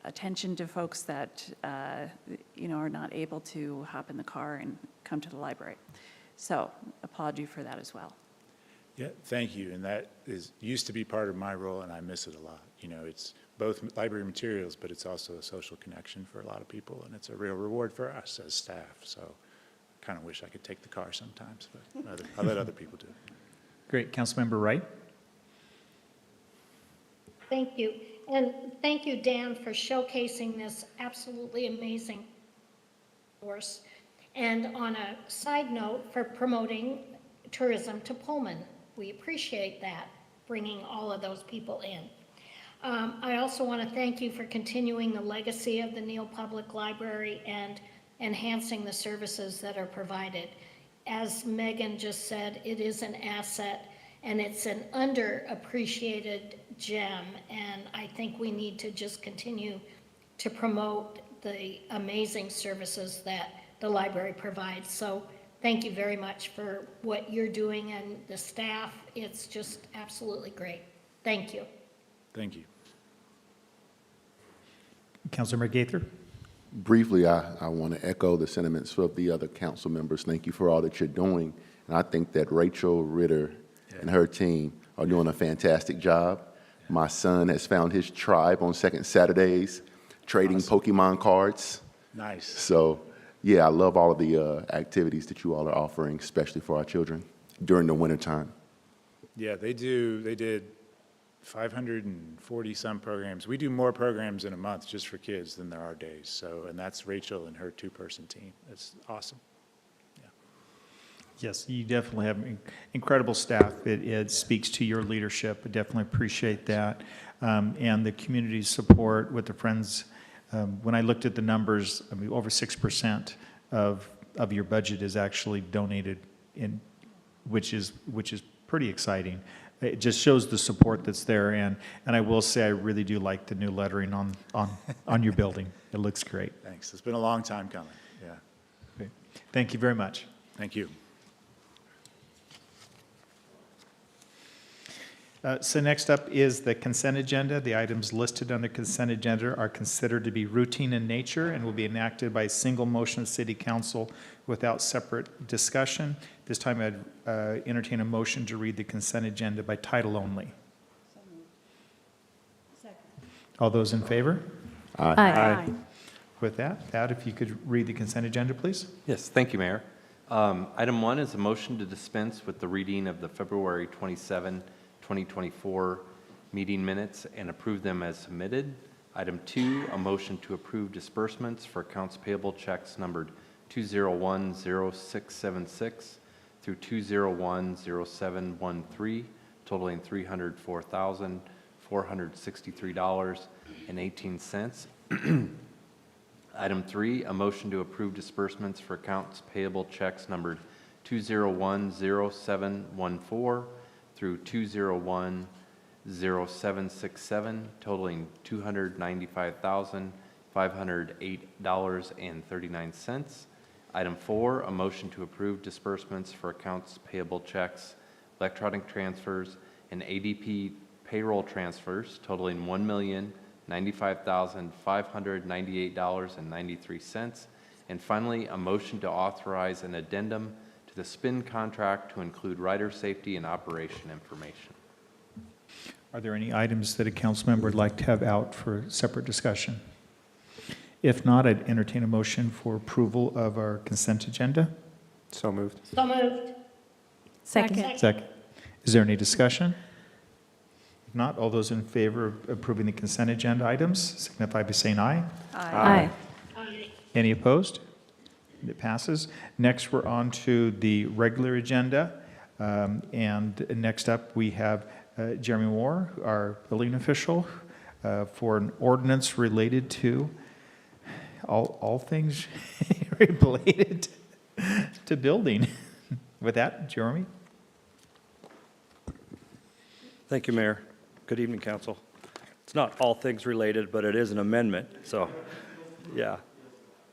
attention to folks that, are not able to hop in the car and come to the library. So applaud you for that as well. Yeah, thank you. And that used to be part of my role, and I miss it a lot. It's both library materials, but it's also a social connection for a lot of people, and it's a real reward for us as staff. So I kind of wish I could take the car sometimes, but I'll let other people do it. Great. Councilmember Wright? Thank you. And thank you, Dan, for showcasing this absolutely amazing course. And on a side note, for promoting tourism to Pullman. We appreciate that, bringing all of those people in. I also want to thank you for continuing the legacy of the Neal Public Library and enhancing the services that are provided. As Megan just said, it is an asset and it's an underappreciated gem, and I think we need to just continue to promote the amazing services that the library provides. So thank you very much for what you're doing and the staff. It's just absolutely great. Thank you. Thank you. Councilmember Gaither? Briefly, I want to echo the sentiments of the other council members. Thank you for all that you're doing. And I think that Rachel Ritter and her team are doing a fantastic job. My son has found his tribe on second Saturdays, trading Pokemon cards. Nice. So, yeah, I love all of the activities that you all are offering, especially for our children during the wintertime. Yeah, they did 540 some programs. We do more programs in a month just for kids than there are days. So, and that's Rachel and her two-person team. That's awesome. Yes, you definitely have incredible staff. It speaks to your leadership. I definitely appreciate that. And the community support with the Friends. When I looked at the numbers, I mean, over 6% of your budget is actually donated, which is pretty exciting. It just shows the support that's there. And I will say, I really do like the new lettering on your building. It looks great. Thanks. It's been a long time coming. Yeah. Okay. Thank you very much. Thank you. So next up is the consent agenda. The items listed on the consent agenda are considered to be routine in nature and will be enacted by a single motion of City Council without separate discussion. This time I'd entertain a motion to read the consent agenda by title only. All those in favor? Aye. With that, if you could read the consent agenda, please. Yes, thank you, Mayor. Item 1 is a motion to dispense with the reading of the February 27, 2024 meeting minutes and approve them as submitted. Item 2, a motion to approve disbursements for accounts payable checks numbered 2010676 through 2010713, totaling $304,463.18. Item 3, a motion to approve disbursements for accounts payable checks numbered 2010714 through 2010767, totaling $295,508.39. Item 4, a motion to approve disbursements for accounts payable checks, electronic transfers, and ADP payroll transfers totaling $1,095,598.93. And finally, a motion to authorize an addendum to the spin contract to include rider safety and operation information. Are there any items that a council member would like to have out for separate discussion? If not, I'd entertain a motion for approval of our consent agenda. So moved. So moved. Second. Second. Is there any discussion? If not, all those in favor of approving the consent agenda items signify by saying aye. Aye. Any opposed? It passes. Next, we're on to the regular agenda. And next up, we have Jeremy Moore, our building official, for an ordinance related to all things related to building. With that, Jeremy. Thank you, Mayor. Good evening, Council. It's not all things related, but it is an amendment, so, yeah.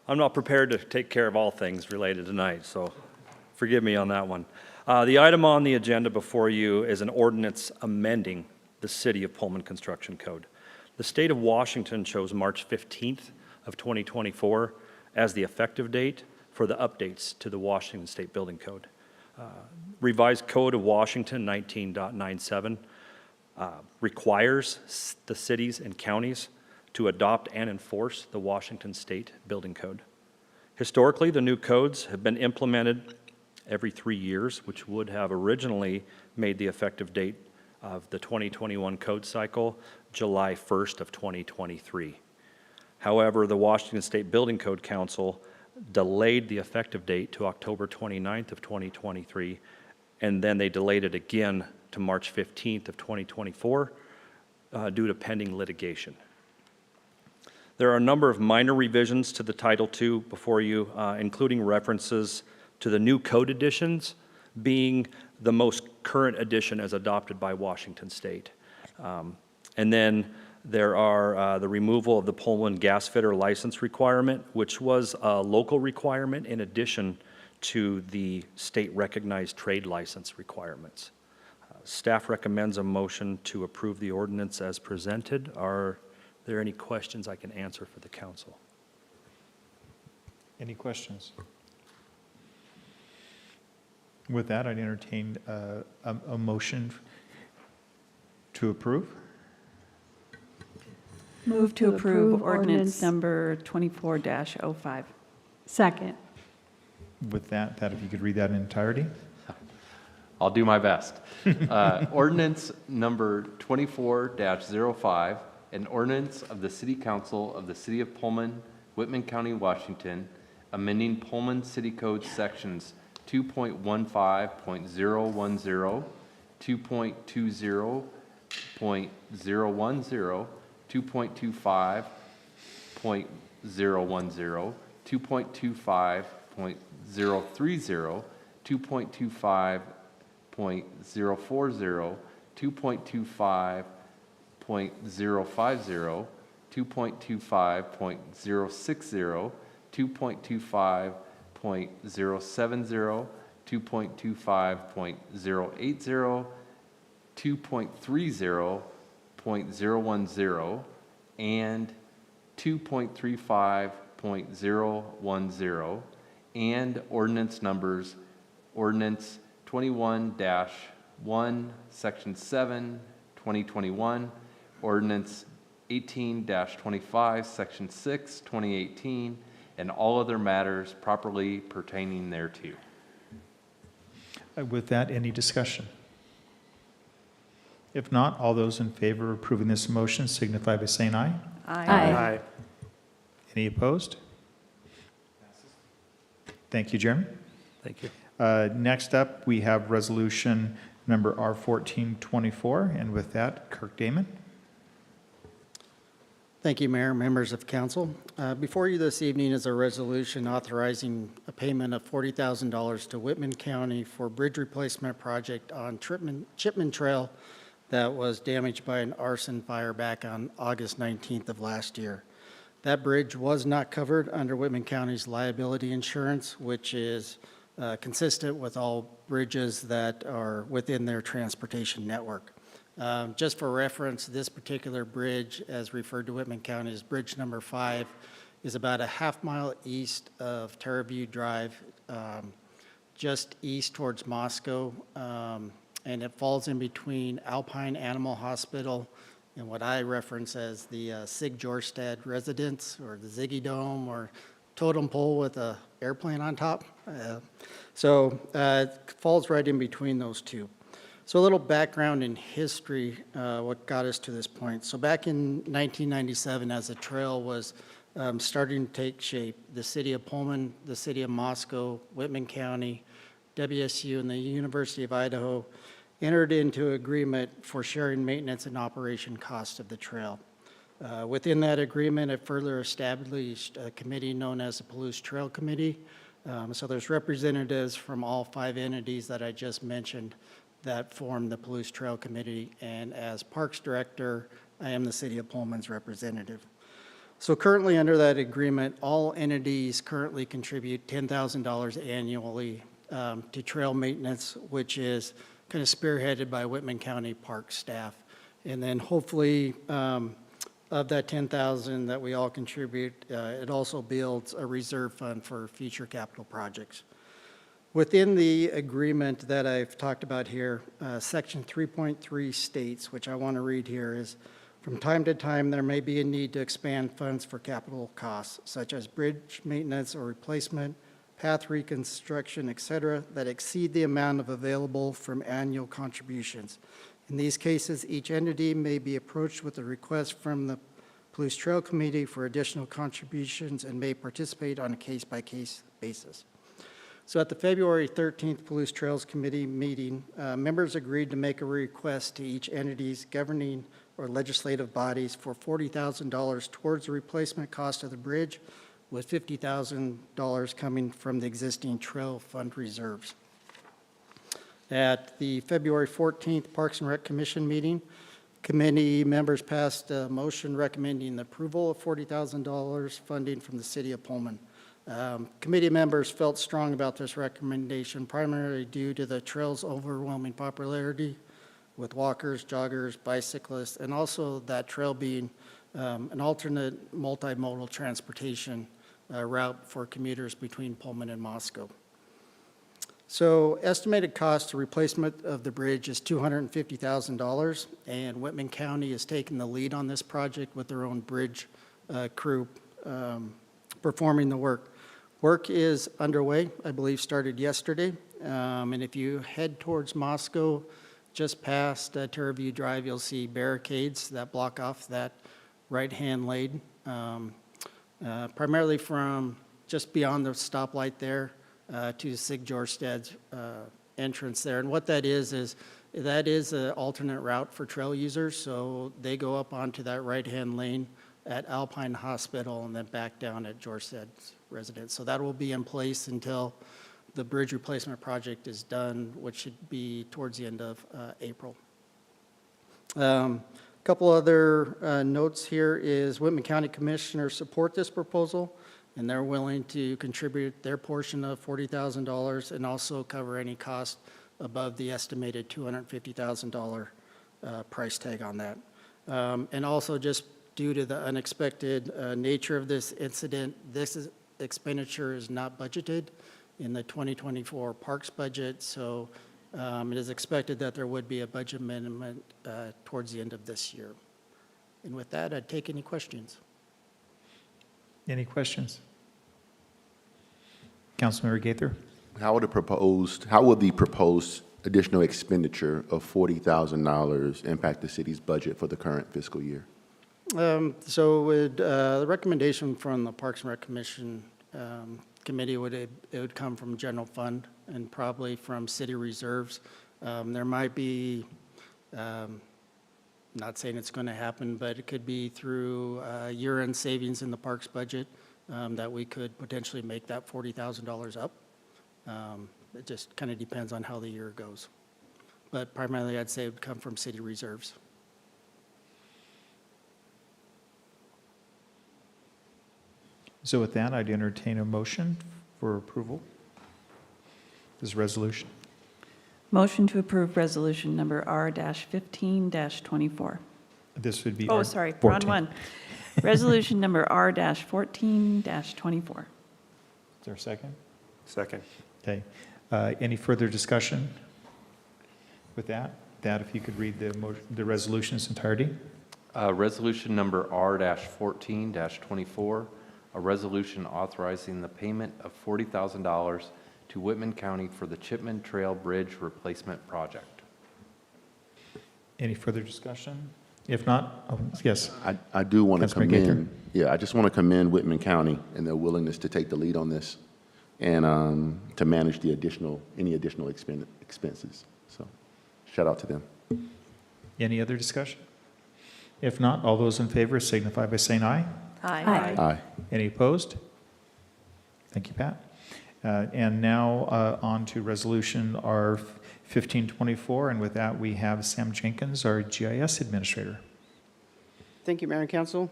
I'm not prepared to take care of all things related tonight, so forgive me on that one. The item on the agenda before you is an ordinance amending the City of Pullman Construction Code. The State of Washington chose March 15th of 2024 as the effective date for the updates to the Washington State Building Code. Revised Code of Washington 19.97 requires the cities and counties to adopt and enforce the Washington State Building Code. Historically, the new codes have been implemented every 3 years, which would have originally made the effective date of the 2021 code cycle July 1st of 2023. However, the Washington State Building Code Council delayed the effective date to October 29th of 2023, and then they delayed it again to March 15th of 2024, due to pending litigation. There are a number of minor revisions to the Title II before you, including references to the new code editions being the most current edition as adopted by Washington State. And then there are the removal of the Pullman gas fitter license requirement, which was a local requirement in addition to the state-recognized trade license requirements. Staff recommends a motion to approve the ordinance as presented. Are there any questions I can answer for the council? Any questions? With that, I'd entertain a motion to approve. Move to approve ordinance number 24-05. Second. With that, if you could read that in entirety. I'll do my best. Ordinance number 24-05, an ordinance of the City Council of the City of Pullman, Whitman County, Washington, amending Pullman City Code sections 2.15.010, 2.20.010, 2.25.010, 2.25.030, 2.25.040, 2.25.050, 2.25.060, 2.25.070, 2.25.080, 2.30.010, and 2.35.010, and ordinance numbers, ordinance 21-1, Section 7, 2021, ordinance 18-25, Section 6, 2018, and all other matters properly pertaining thereto. With that, any discussion? If not, all those in favor of approving this motion signify by saying aye. Aye. Any opposed? Thank you, Jeremy. Thank you. Next up, we have resolution number R1424, and with that, Kirk Damon. Thank you, Mayor, members of council. Before you this evening is a resolution authorizing a payment of $40,000 to Whitman County for bridge replacement project on Chipman Trail that was damaged by an arson fire back on August 19th of last year. That bridge was not covered under Whitman County's liability insurance, which is consistent with all bridges that are within their transportation network. Just for reference, this particular bridge, as referred to Whitman County as Bridge Number 5, is about a half-mile east of Terraview Drive, just east towards Moscow, and it falls in between Alpine Animal Hospital and what I reference as the Sig Jorstad residence, or the Ziggy Dome, or totem pole with a airplane on top. It falls right in between those two. So a little background in history, what got us to this point. So back in 1997, as the trail was starting to take shape, the city of Pullman, the city of Moscow, Whitman County, WSU, and the University of Idaho entered into agreement for sharing maintenance and operation costs of the trail. Within that agreement, it further established a committee known as the Palouse Trail Committee. So there's representatives from all 5 entities that I just mentioned that form the Palouse Trail Committee, and as Parks Director, I am the City of Pullman's representative. So currently under that agreement, all entities currently contribute $10,000 annually to trail maintenance, which is kind of spearheaded by Whitman County Park staff. And then hopefully of that $10,000 that we all contribute, it also builds a reserve fund for future capital projects. Within the agreement that I've talked about here, Section 3.3 states, which I want to read here, is from time to time there may be a need to expand funds for capital costs, such as bridge maintenance or replacement, path reconstruction, et cetera, that exceed the amount of available from annual contributions. In these cases, each entity may be approached with a request from the Palouse Trail Committee for additional contributions and may participate on a case-by-case basis. So at the February 13th Palouse Trails Committee meeting, members agreed to make a request to each entity's governing or legislative bodies for $40,000 towards the replacement cost of the bridge, with $50,000 coming from the existing trail fund reserves. At the February 14th Parks and Rec Commission meeting, committee members passed a motion recommending the approval of $40,000 funding from the city of Pullman. Committee members felt strong about this recommendation, primarily due to the trail's overwhelming popularity with walkers, joggers, bicyclists, and also that trail being an alternate multimodal transportation route for commuters between Pullman and Moscow. So estimated cost to replacement of the bridge is $250,000, and Whitman County is taking the lead on this project with their own bridge crew performing the work. Work is underway, I believe started yesterday, and if you head towards Moscow, just past Terraview Drive, you'll see barricades that block off that right-hand lane, primarily from just beyond the stoplight there to Sig Jorstad's entrance there. And what that is that is an alternate route for trail users, so they go up onto that right-hand lane at Alpine Hospital and then back down at Jorstad's residence. So that will be in place until the bridge replacement project is done, which should be towards the end of April. Couple other notes here is Whitman County Commissioners support this proposal, and they're willing to contribute their portion of $40,000 and also cover any cost above the estimated $250,000 price tag on that. And also, just due to the unexpected nature of this incident, this expenditure is not budgeted in the 2024 Parks budget, so it is expected that there would be a budget amendment towards the end of this year. And with that, I'd take any questions. Any questions? Councilmember Gaither? How will the proposed additional expenditure of $40,000 impact the city's budget for the current fiscal year? The recommendation from the Parks and Rec Commission committee it would come from general fund and probably from city reserves. There might be, not saying it's going to happen, but it could be through year-end savings in the parks budget that we could potentially make that $40,000 up. It just kind of depends on how the year goes. But primarily, I'd say it would come from city reserves. So with that, I'd entertain a motion for approval. This resolution. Motion to approve resolution number R-15-24. This would be. Oh, R- sorry, 14. wrong one. Resolution number R-14-24. Is there a second? Second. Okay. Any further discussion with that? If you could read the resolution in its entirety. Resolution number R-14-24, a resolution authorizing the payment of $40,000 to Whitman County for the Chipman Trail Bridge Replacement Project. Any further discussion? If not, yes. I do want to Councilman Gaither. commend, I just want to commend Whitman County and their willingness to take the lead on this and to manage any additional expenses. So shout out to them. Any other discussion? If not, all those in favor signify by saying aye. Aye. Aye. Any opposed? Thank you, Pat. And now on to resolution R-1524, and with that we have Sam Jenkins, our GIS administrator. Thank you, Mayor and Council.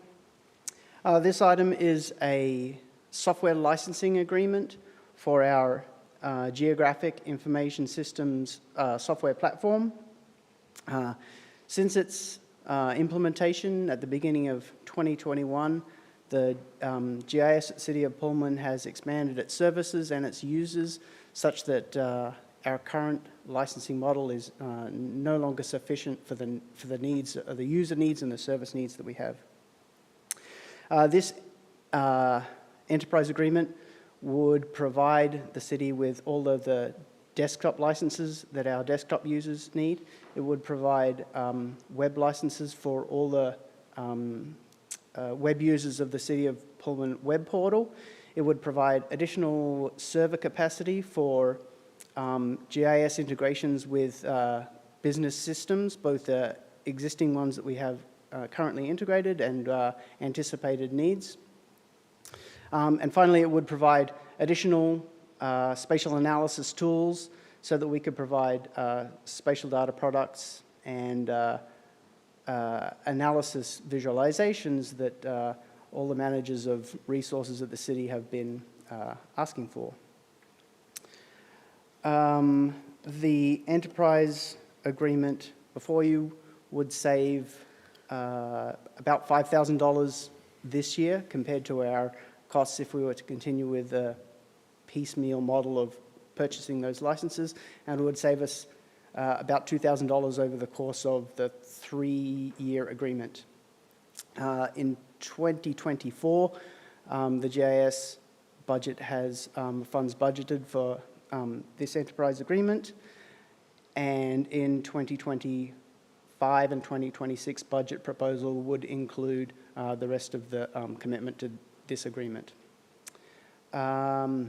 This item is a software licensing agreement for our Geographic Information Systems software platform. Since its implementation at the beginning of 2021, the GIS at City of Pullman has expanded its services and its users such that our current licensing model is no longer sufficient for the needs, the user needs and the service needs that we have. This enterprise agreement would provide the city with all of the desktop licenses that our desktop users need. It would provide web licenses for all the web users of the City of Pullman web portal. It would provide additional server capacity for GIS integrations with business systems, both the existing ones that we have currently integrated and anticipated needs. And finally, it would provide additional spatial analysis tools so that we could provide spatial data products and analysis visualizations that all the managers of resources at the city have been asking for. The enterprise agreement before you would save about $5,000 this year compared to our costs if we were to continue with the piecemeal model of purchasing those licenses, and it would save us about $2,000 over the course of the 3-year agreement. In 2024, the GIS budget has funds budgeted for this enterprise agreement, and in 2025 and 2026 budget proposal would include the rest of the commitment to this agreement. The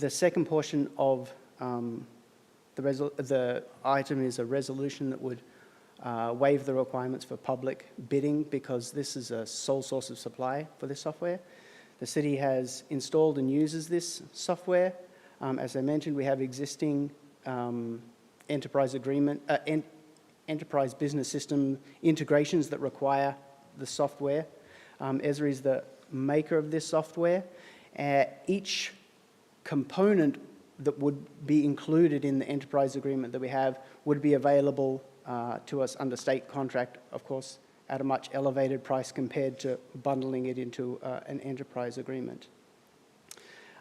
second portion of the item is a resolution that would waive the requirements for public bidding because this is a sole source of supply for this software. The city has installed and uses this software. As I mentioned, we have existing enterprise business system integrations that require the software. Esri is the maker of this software. Each component that would be included in the enterprise agreement that we have would be available to us under state contract, of course, at a much elevated price compared to bundling it into an enterprise agreement.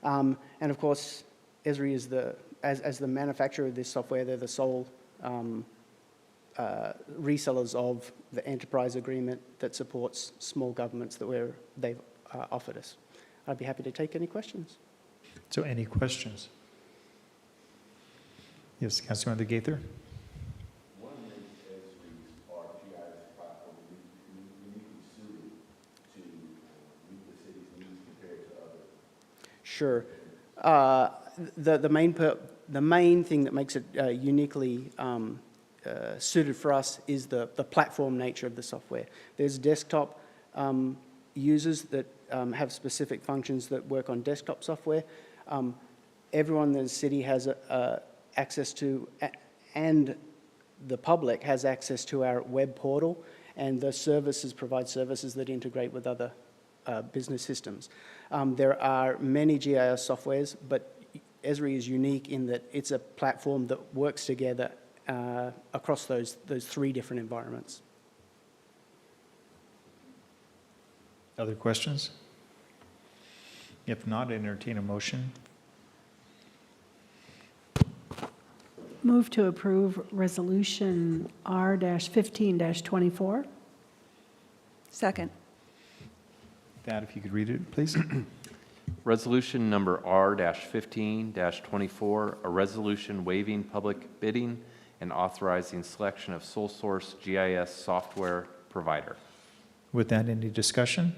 And of course, Esri is as the manufacturer of this software, they're the sole resellers of the enterprise agreement that supports small governments that they've offered us. I'd be happy to take any questions. So any questions? Yes, Councilmember Gaither. What makes Esri's GIS platform uniquely suited to meet the city's needs compared to others? Sure. The main thing that makes it uniquely suited for us is the platform nature of the software. There's desktop users that have specific functions that work on desktop software. Everyone in the city has access to, and the public has access to our web portal, and the services provide services that integrate with other business systems. There are many GIS softwares, but Esri is unique in that it's a platform that works together across those 3 different environments. Other questions? If not, I entertain a motion. Move to approve Resolution R-15-24. Second. That, if you could read it, please. Resolution number R-15-24, a resolution waiving public bidding and authorizing selection of sole source GIS software provider. With that, any discussion?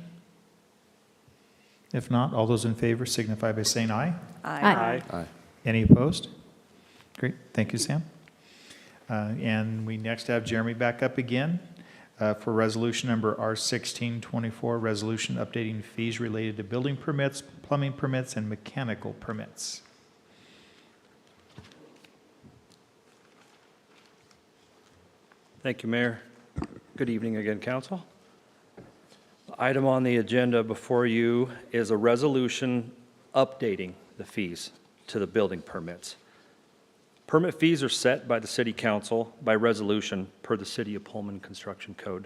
If not, all those in favor signify by saying aye. Aye. Aye. Any opposed? Great, thank you, Sam. And we next have Jeremy back up again for resolution number R-16-24, resolution updating fees related to building permits, plumbing permits, and mechanical permits. Thank you, Mayor. Good evening again, Council. The item on the agenda before you is a resolution updating the fees to the building permits. Permit fees are set by the City Council by resolution per the City of Pullman Construction Code,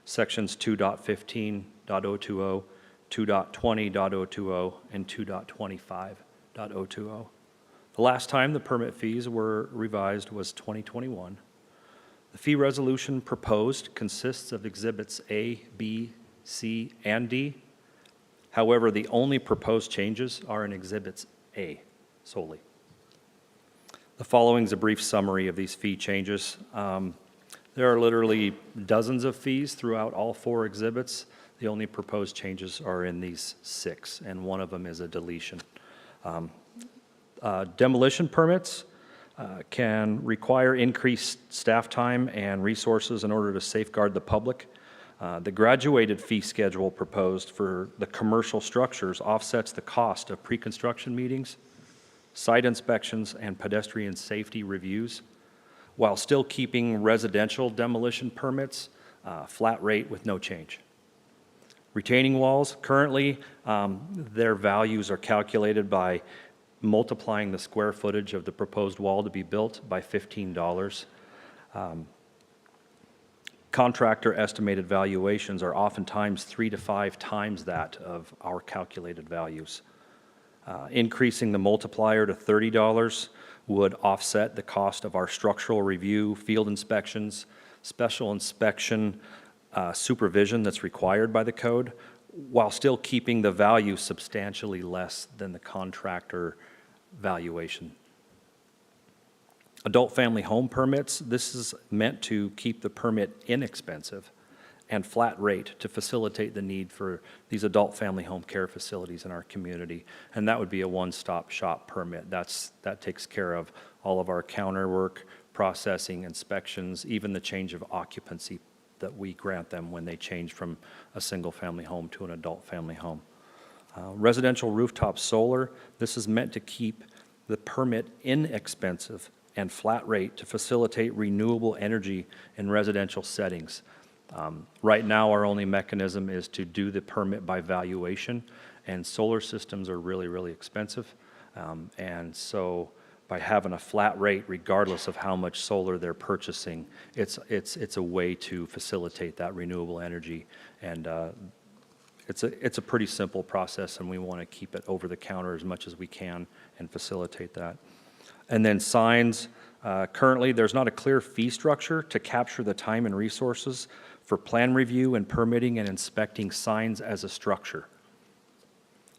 Sections 2.15.020, 2.20.020, and 2.25.020. The last time the permit fees were revised was 2021. The fee resolution proposed consists of Exhibits A, B, C, and D. However, the only proposed changes are in Exhibits A solely. The following is a brief summary of these fee changes. There are literally dozens of fees throughout all 4 exhibits. The only proposed changes are in these 6, and one of them is a deletion. Demolition permits, can require increased staff time and resources in order to safeguard the public. The graduated fee schedule proposed for the commercial structures offsets the cost of pre-construction meetings, site inspections, and pedestrian safety reviews, while still keeping residential demolition permits flat rate with no change. Retaining walls, currently, their values are calculated by multiplying the square footage of the proposed wall to be built by $15. Contractor estimated valuations are oftentimes 3 to 5 times that of our calculated values. Increasing the multiplier to $30 would offset the cost of our structural review, field inspections, special inspection, supervision that's required by the code, while still keeping the value substantially less than the contractor valuation. Adult family home permits, this is meant to keep the permit inexpensive and flat rate to facilitate the need for these adult family home care facilities in our community. And that would be a one-stop shop permit. That takes care of all of our counter work, processing, inspections, even the change of occupancy that we grant them when they change from a single-family home to an adult family home. Residential rooftop solar, this is meant to keep the permit inexpensive and flat rate to facilitate renewable energy in residential settings. Right now, our only mechanism is to do the permit by valuation, and solar systems are really, really expensive. And so by having a flat rate, regardless of how much solar they're purchasing, it's a way to facilitate that renewable energy. And it's a pretty simple process, and we want to keep it over the counter as much as we can and facilitate that. And then signs, currently there's not a clear fee structure to capture the time and resources for plan review and permitting and inspecting signs as a structure.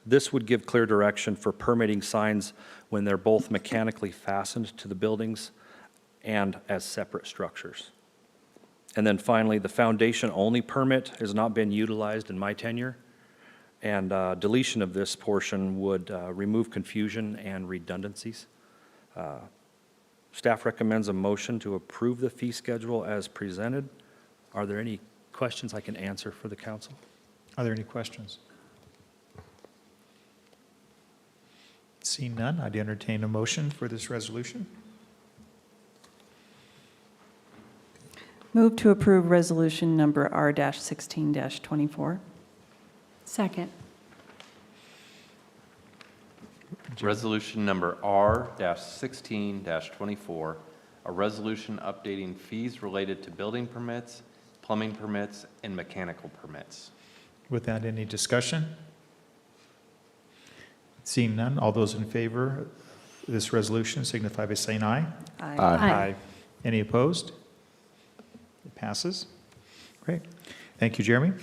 This would give clear direction for permitting signs when they're both mechanically fastened to the buildings and as separate structures. And then finally, the foundation-only permit has not been utilized in my tenure, and deletion of this portion would remove confusion and redundancies. Staff recommends a motion to approve the fee schedule as presented. Are there any questions I can answer for the council? Are there any questions? Seeing none, I'd entertain a motion for this resolution. Move to approve resolution number R-16-24. Second. Resolution number R-16-24, a resolution updating fees related to building permits, plumbing permits, and mechanical permits. Without any discussion? Seeing none, all those in favor of this resolution signify by saying aye. Aye. Aye. Any opposed? It passes. Great. Thank you, Jeremy.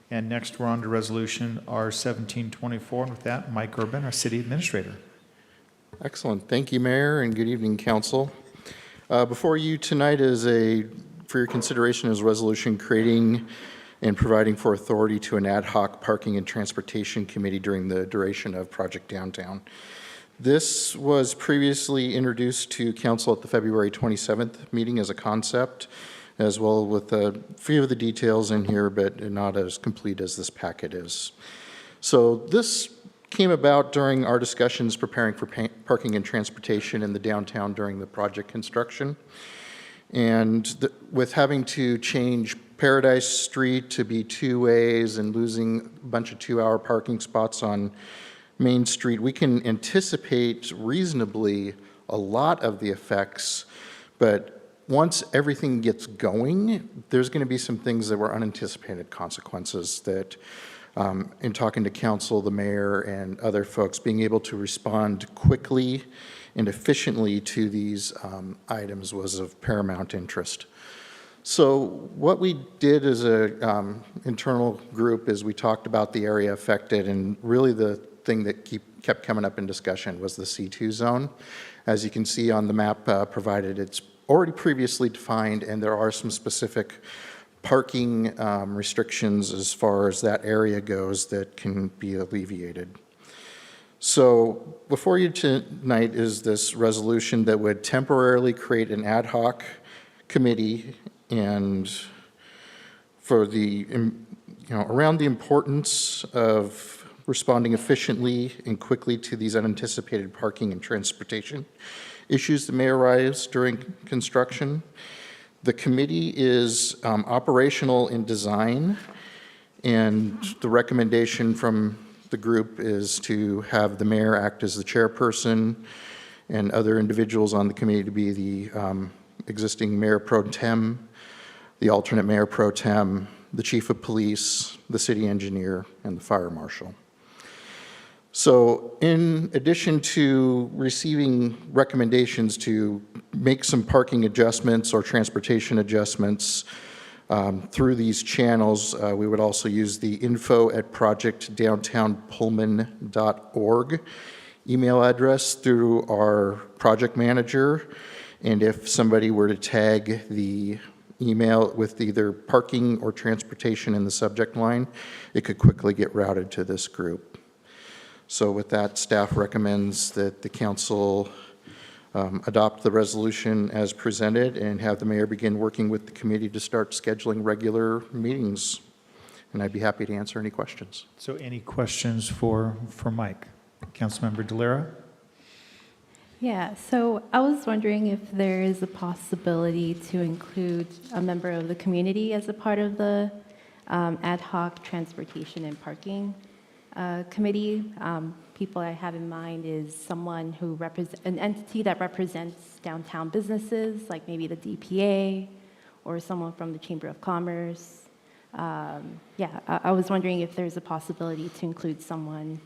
And next, we're on to resolution R-1724. And with that, Mike Urban, our city administrator. Excellent. Thank you, Mayor, and good evening, council. Before you tonight for your consideration is a resolution creating and providing for authority to an ad hoc parking and transportation committee during the duration of Project Downtown. This was previously introduced to council at the February 27th meeting as a concept, as well with a few of the details in here, but not as complete as this packet is. So this came about during our discussions preparing for parking and transportation in the downtown during the project construction. And with having to change Paradise Street to be 2 ways and losing a bunch of 2-hour parking spots on Main Street, we can anticipate reasonably a lot of the effects, but once everything gets going, there's going to be some things that were unanticipated consequences that, in talking to council, the mayor, and other folks, being able to respond quickly and efficiently to these items was of paramount interest. So what we did as a internal group is we talked about the area affected, and really the thing that kept coming up in discussion was the C2 zone. As you can see on the map provided, it's already previously defined, and there are some specific parking restrictions as far as that area goes that can be alleviated. So before you tonight is this resolution that would temporarily create an ad hoc committee and for around the importance of responding efficiently and quickly to these unanticipated parking and transportation issues that may arise during construction. The committee is operational in design, and the recommendation from the group is to have the mayor act as the chairperson and other individuals on the committee to be the existing mayor pro tem, the alternate mayor pro tem, the chief of police, the city engineer, and the fire marshal. So in addition to receiving recommendations to make some parking adjustments or transportation adjustments through these channels, we would also use the info@projectdowntownpullman.org email address through our project manager. And if somebody were to tag the email with either parking or transportation in the subject line, it could quickly get routed to this group. So with that, staff recommends that the council adopt the resolution as presented and have the mayor begin working with the committee to start scheduling regular meetings. And I'd be happy to answer any questions. So any questions for Mike? Councilmember DeLira? Yeah, so I was wondering if there is a possibility to include a member of the community as a part of the ad hoc transportation and parking committee. People I have in mind is someone who an entity that represents downtown businesses, like maybe the DPA or someone from the Chamber of Commerce. I was wondering if there's a possibility to include someone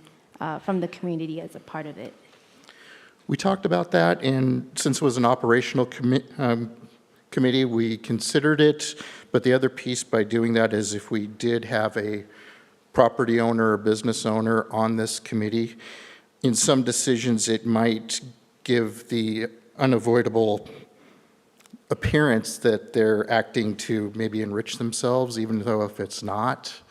from the community as a part of it. We talked about that, and since it was an operational committee, we considered it. But the other piece by doing that is if we did have a property owner or business owner on this committee, in some decisions it might give the unavoidable appearance that they're acting to maybe enrich themselves, even though if it's not.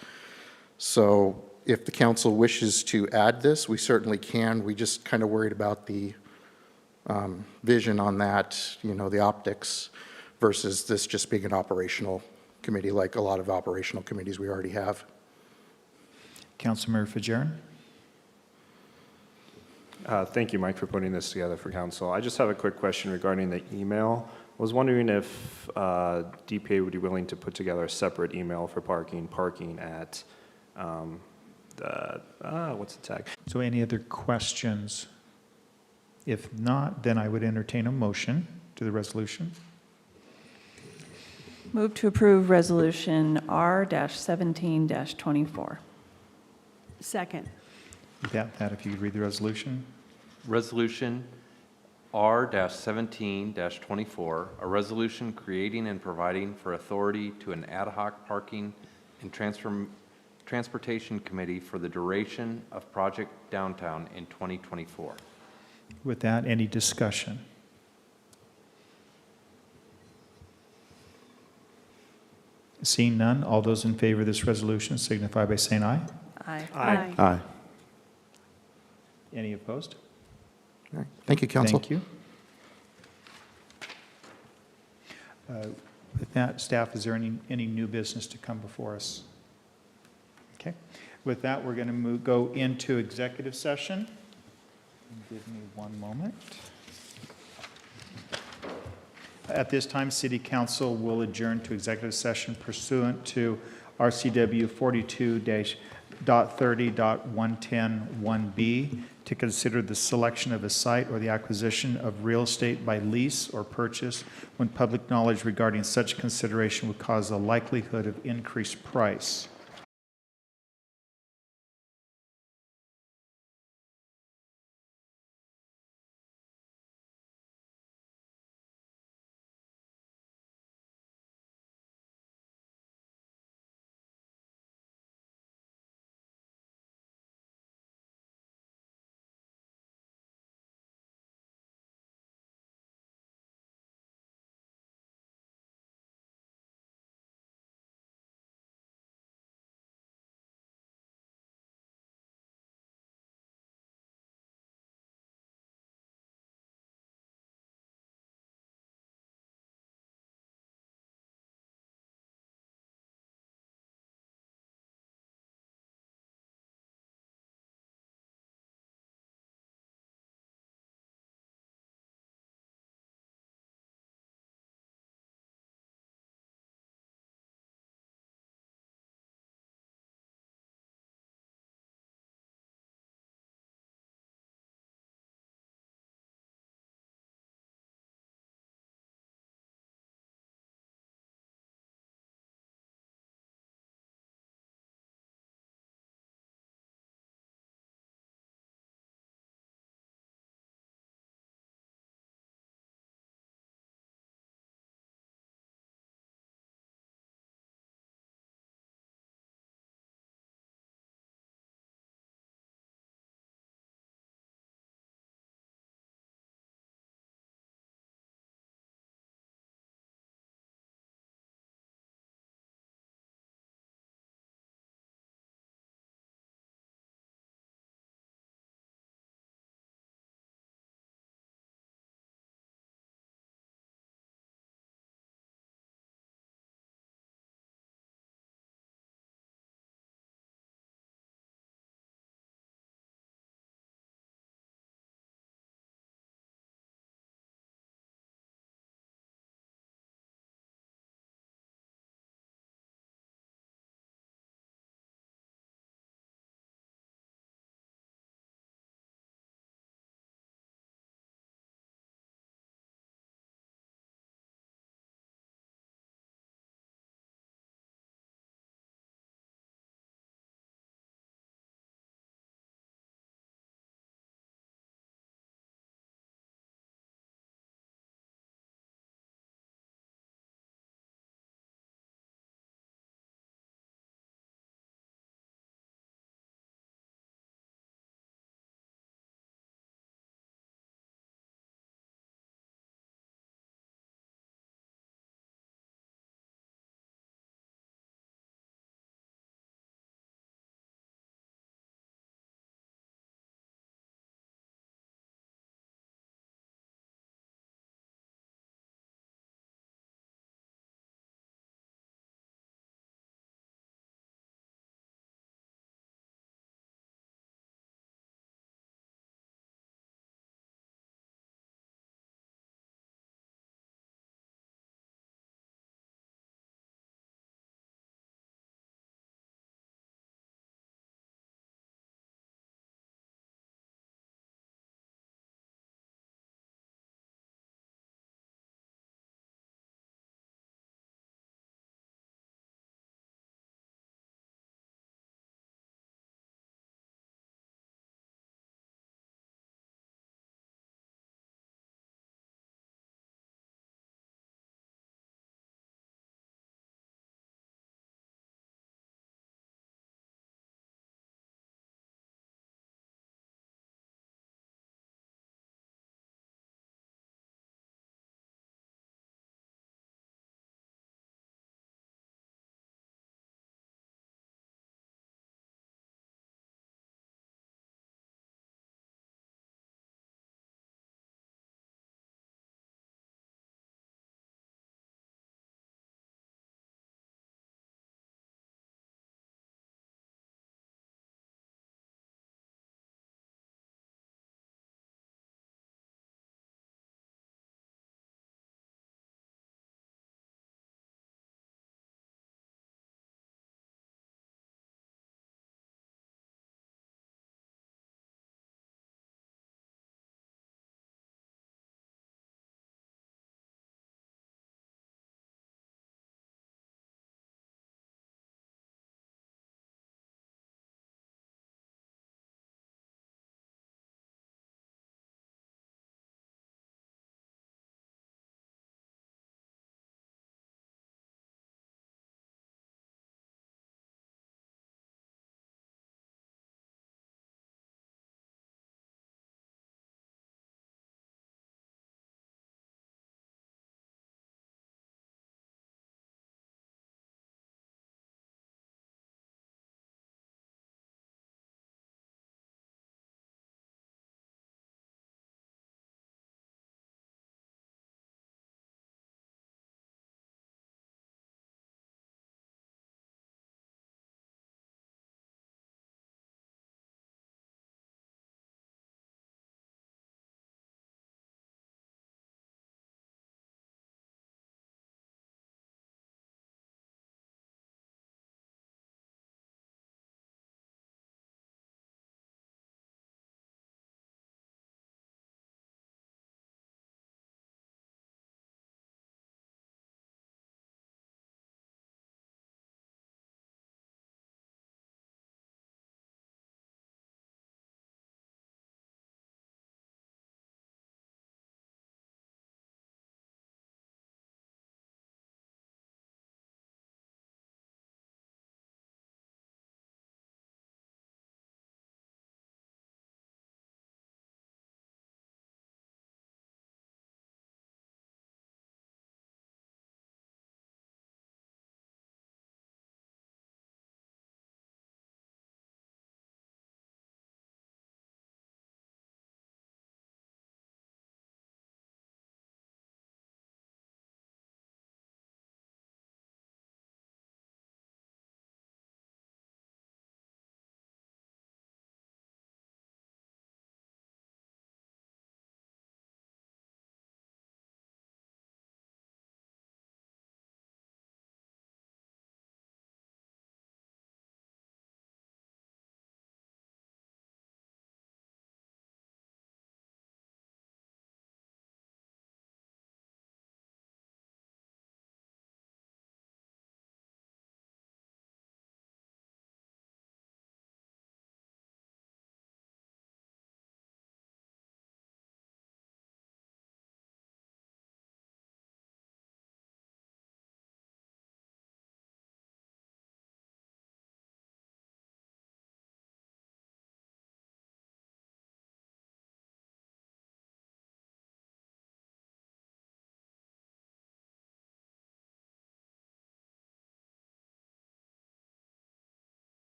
So if the council wishes to add this, we certainly can. We just kind of worried about the vision on that, the optics, versus this just being an operational committee like a lot of operational committees we already have. Councilmember Fajarin? Thank you, Mike, for putting this together for council. I just have a quick question regarding the email. I was wondering if DPA would be willing to put together a separate email for parking at what's the tag? So any other questions? If not, then I would entertain a motion to the resolution. Move to approve Resolution R-17-24. Second. With that, if you could read the resolution. Resolution R-17-24, a resolution creating and providing for authority to an ad hoc parking and transportation committee for the duration of Project Downtown in 2024. With that, any discussion? Seeing none, all those in favor of this resolution signify by saying aye. Aye. Aye. Aye. Any opposed? All right. Thank you, council. Thank you. With that, staff, is there any new business to come before us? Okay. With that, we're going to go into executive session. Give me one moment. At this time, City Council will adjourn to executive session pursuant to RCW 42.30.1101B to consider the selection of a site or the acquisition of real estate by lease or purchase when public knowledge regarding such consideration would cause a likelihood of increased price.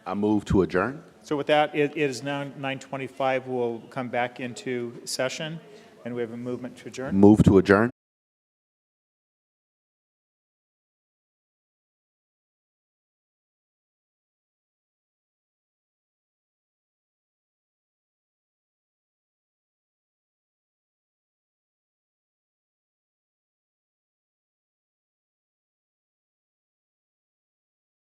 I move to adjourn. So with that, it is now 9:25. We'll come back into session, and we have a movement to adjourn. Move to adjourn.